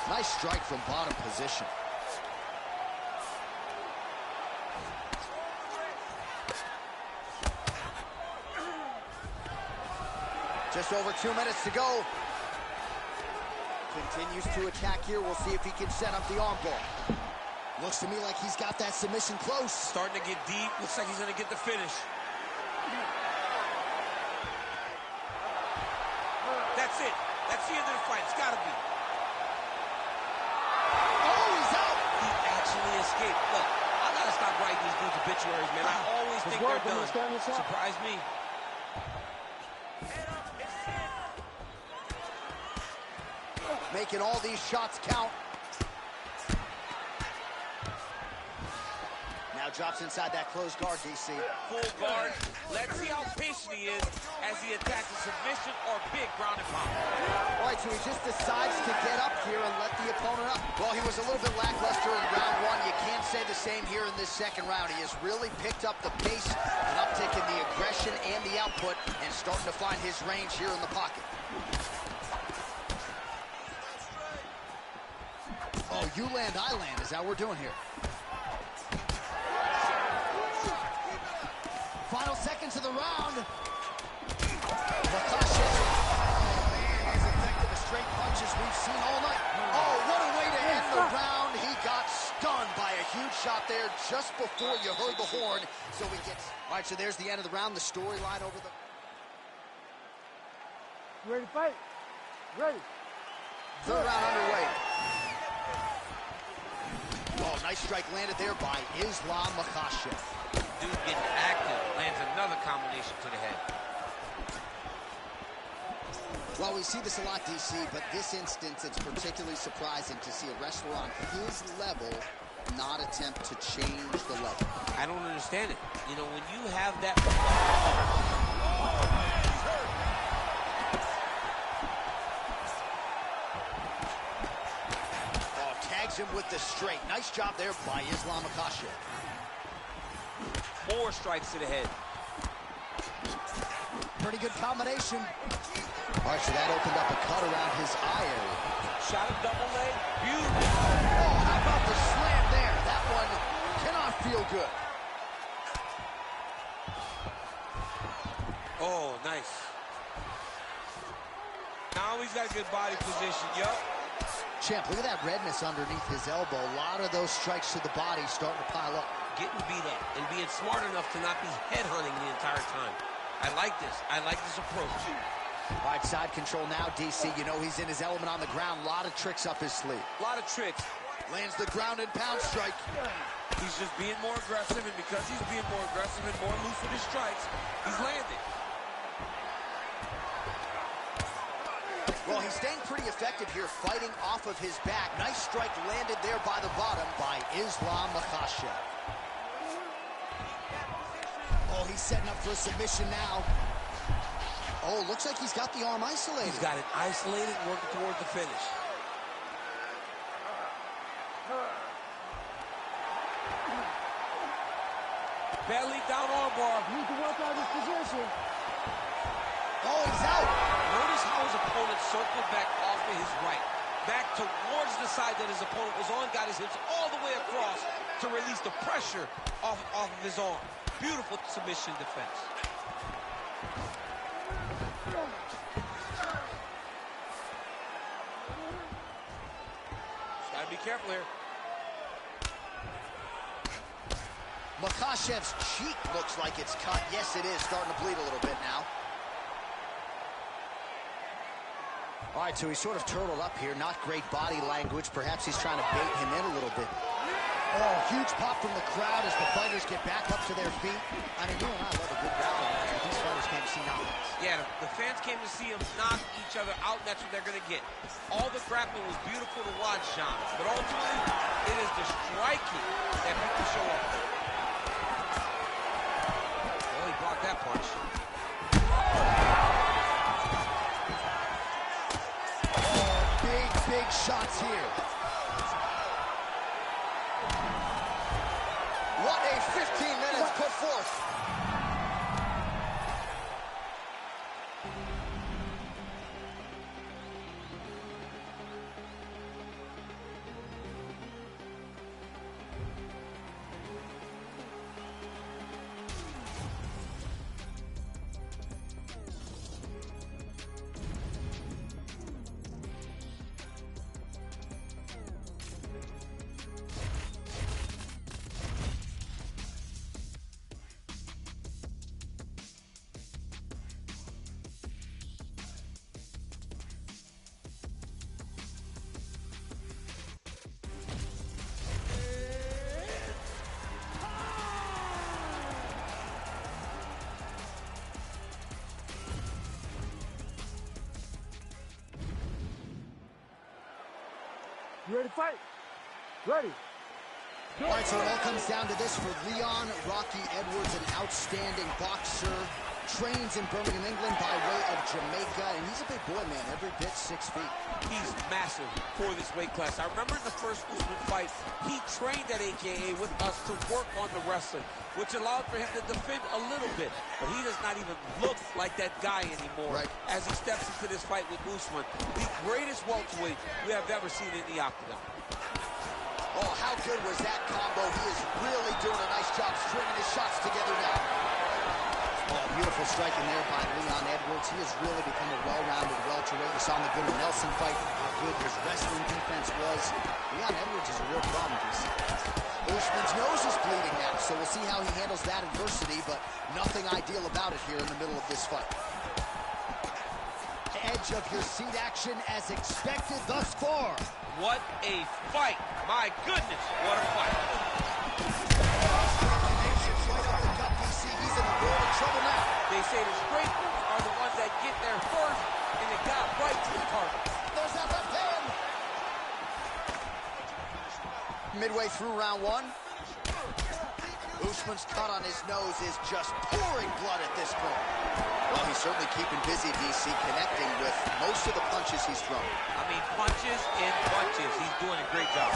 D: Nice strike from bottom position. Just over 2 minutes to go. Continues to attack here. We'll see if he can set up the armbar. Looks to me like he's got that submission close.
G: Starting to get deep. Looks like he's going to get the finish. That's it. That's the end of the fight. It's got to be.
D: Oh, he's out.
G: He actually escaped. Look, I got to stop writing these dudes obituaries, man. I always think they're done. Surprise me.
D: Making all these shots count. Now drops inside that closed guard, DC.
G: Full guard. Let's see how patient he is as he attacks a submission or big ground and pound.
D: All right, so he just decides to get up here and let the opponent up. Well, he was a little bit lackluster in round one. You can't say the same here in this second round. He has really picked up the pace, an uptick in the aggression and the output, and starting to find his range here in the pocket. Oh, you land, I land. Is that what we're doing here? Final seconds of the round. Makhachev as effective as straight punches we've seen all night. Oh, what a way to end the round. He got stunned by a huge shot there just before you heard the horn. So he gets... All right, so there's the end of the round. The storyline over the...
C: You ready to fight? Ready.
D: Third round underway. Oh, nice strike landed there by Islam Makhachev.
G: Dude getting active. Lands another combination to the head.
D: Well, we see this a lot, DC, but this instance, it's particularly surprising to see a wrestler on his level not attempt to change the level.
G: I don't understand it. You know, when you have that...
D: Him with the straight. Nice job there by Islam Makhachev.
G: More strikes to the head.
D: Pretty good combination. All right, so that opened up a cut around his eye area.
G: Shot a double leg. Beautiful.
D: Oh, how about the slam there? That one cannot feel good.
G: Oh, nice. Now he's got a good body position. Yup.
D: Champ, look at that redness underneath his elbow. A lot of those strikes to the body starting to pile up.
G: Getting beat up and being smart enough to not be headhunting the entire time. I like this. I like this approach.
D: All right, side control now, DC. You know he's in his element on the ground. A lot of tricks up his sleeve.
G: A lot of tricks.
D: Lands the ground and pound strike.
G: He's just being more aggressive, and because he's being more aggressive and more loose with his strikes, he's landing.
D: Well, he's staying pretty effective here, fighting off of his back. Nice strike landed there by the bottom by Islam Makhachev. Oh, he's setting up for a submission now. Oh, looks like he's got the arm isolated.
G: He's got it isolated, working towards the finish. Belly down armbar.
C: You need to work out his position.
D: Oh, he's out.
G: Notice how his opponent circled back off of his right. Back towards the side that his opponent was on, got his hips all the way across to release the pressure off of his arm. Beautiful submission defense. Just gotta be careful here.
D: Makhachev's cheek looks like it's cut. Yes, it is. Starting to bleed a little bit now. All right, so he's sort of turtled up here. Not great body language. Perhaps he's trying to bait him in a little bit. Oh, huge pop from the crowd as the fighters get back up to their feet. I mean, you and I love a good grappling match, but these fighters came to see knockouts.
G: Yeah, the fans came to see them knock each other out, and that's what they're going to get. All the grappling was beautiful to watch, Sean, but ultimately, it is the striking that people show up for. Well, he blocked that punch.
D: big shots here. What a 15 minutes put forth.
C: You ready to fight? Ready.
D: All right, so it all comes down to this for Leon Rocky Edwards, an outstanding boxer. Trains in Birmingham, England by way of Jamaica, and he's a big boy, man, every bit 6 feet.
G: He's massive for this weight class. I remember in the first Usman fight, he trained at AKA with us to work on the wrestling, which allowed for him to defend a little bit. But he does not even look like that guy anymore as he steps into this fight with Usman, the greatest welterweight we have ever seen in the octagon.
D: Oh, how good was that combo? He is really doing a nice job stringing his shots together now. Oh, beautiful striking there by Leon Edwards. He has really become a well-rounded welterweight. You saw in the Gunnar Nelson fight how good his wrestling defense was. Leon Edwards is a real problem, DC. Usman's nose is bleeding now, so we'll see how he handles that adversity, but nothing ideal about it here in the middle of this fight. Edge of your seat action as expected thus far.
G: What a fight. My goodness, what a fight.
D: Trouble now.
G: They say the straight ones are the ones that get there first, and it got right to the target.
D: There's that left hand. Midway through round one. Usman's cut on his nose is just pouring blood at this point. Well, he's certainly keeping busy, DC, connecting with most of the punches he's thrown.
G: I mean, punches and punches. He's doing a great job.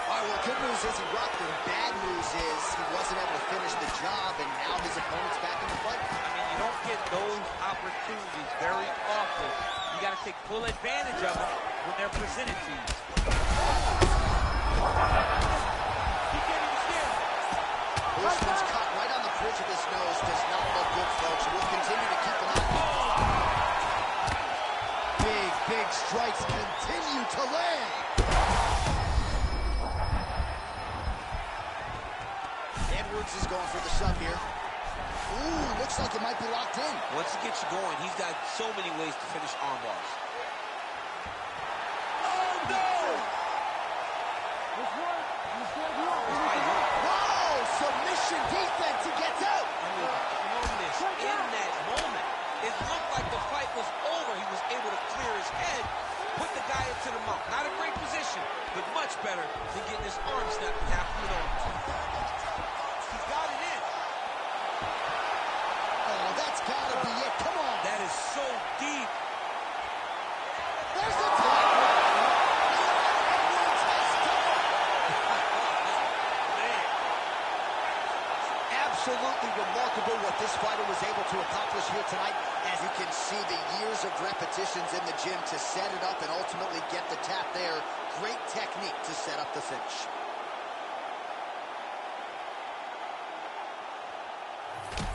D: All right, well, good news is he rocked him. Bad news is he wasn't able to finish the job, and now his opponent's back in the fight.
G: I mean, you don't get those opportunities very often. You got to take full advantage of them when they're presented to you. He can't even steer.
D: Usman's cut right on the bridge of his nose does not look good, folks. We'll continue to keep an eye on it. Big strikes continue to land. Edwards is going for the sub here. Ooh, looks like it might be locked in.
G: Once he gets you going, he's got so many ways to finish arm bars.
D: Oh, no! Whoa! Submission defense. He gets out.
G: I mean, calmness in that moment. It looked like the fight was over. He was able to clear his head, put the guy into the mount. Not a great position, but much better than getting his arm snapped in half with arms. He's got it in.
D: Oh, that's gotta be it. Come on.
G: That is so deep.
D: There's the tap. Absolutely remarkable what this fighter was able to accomplish here tonight. As you can see, the years of repetitions in the gym to set it up and ultimately get the tap there. Great technique to set up the finish.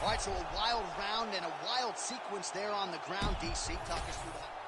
D: All right, so a wild round and a wild sequence there on the ground, DC. Talk us through that.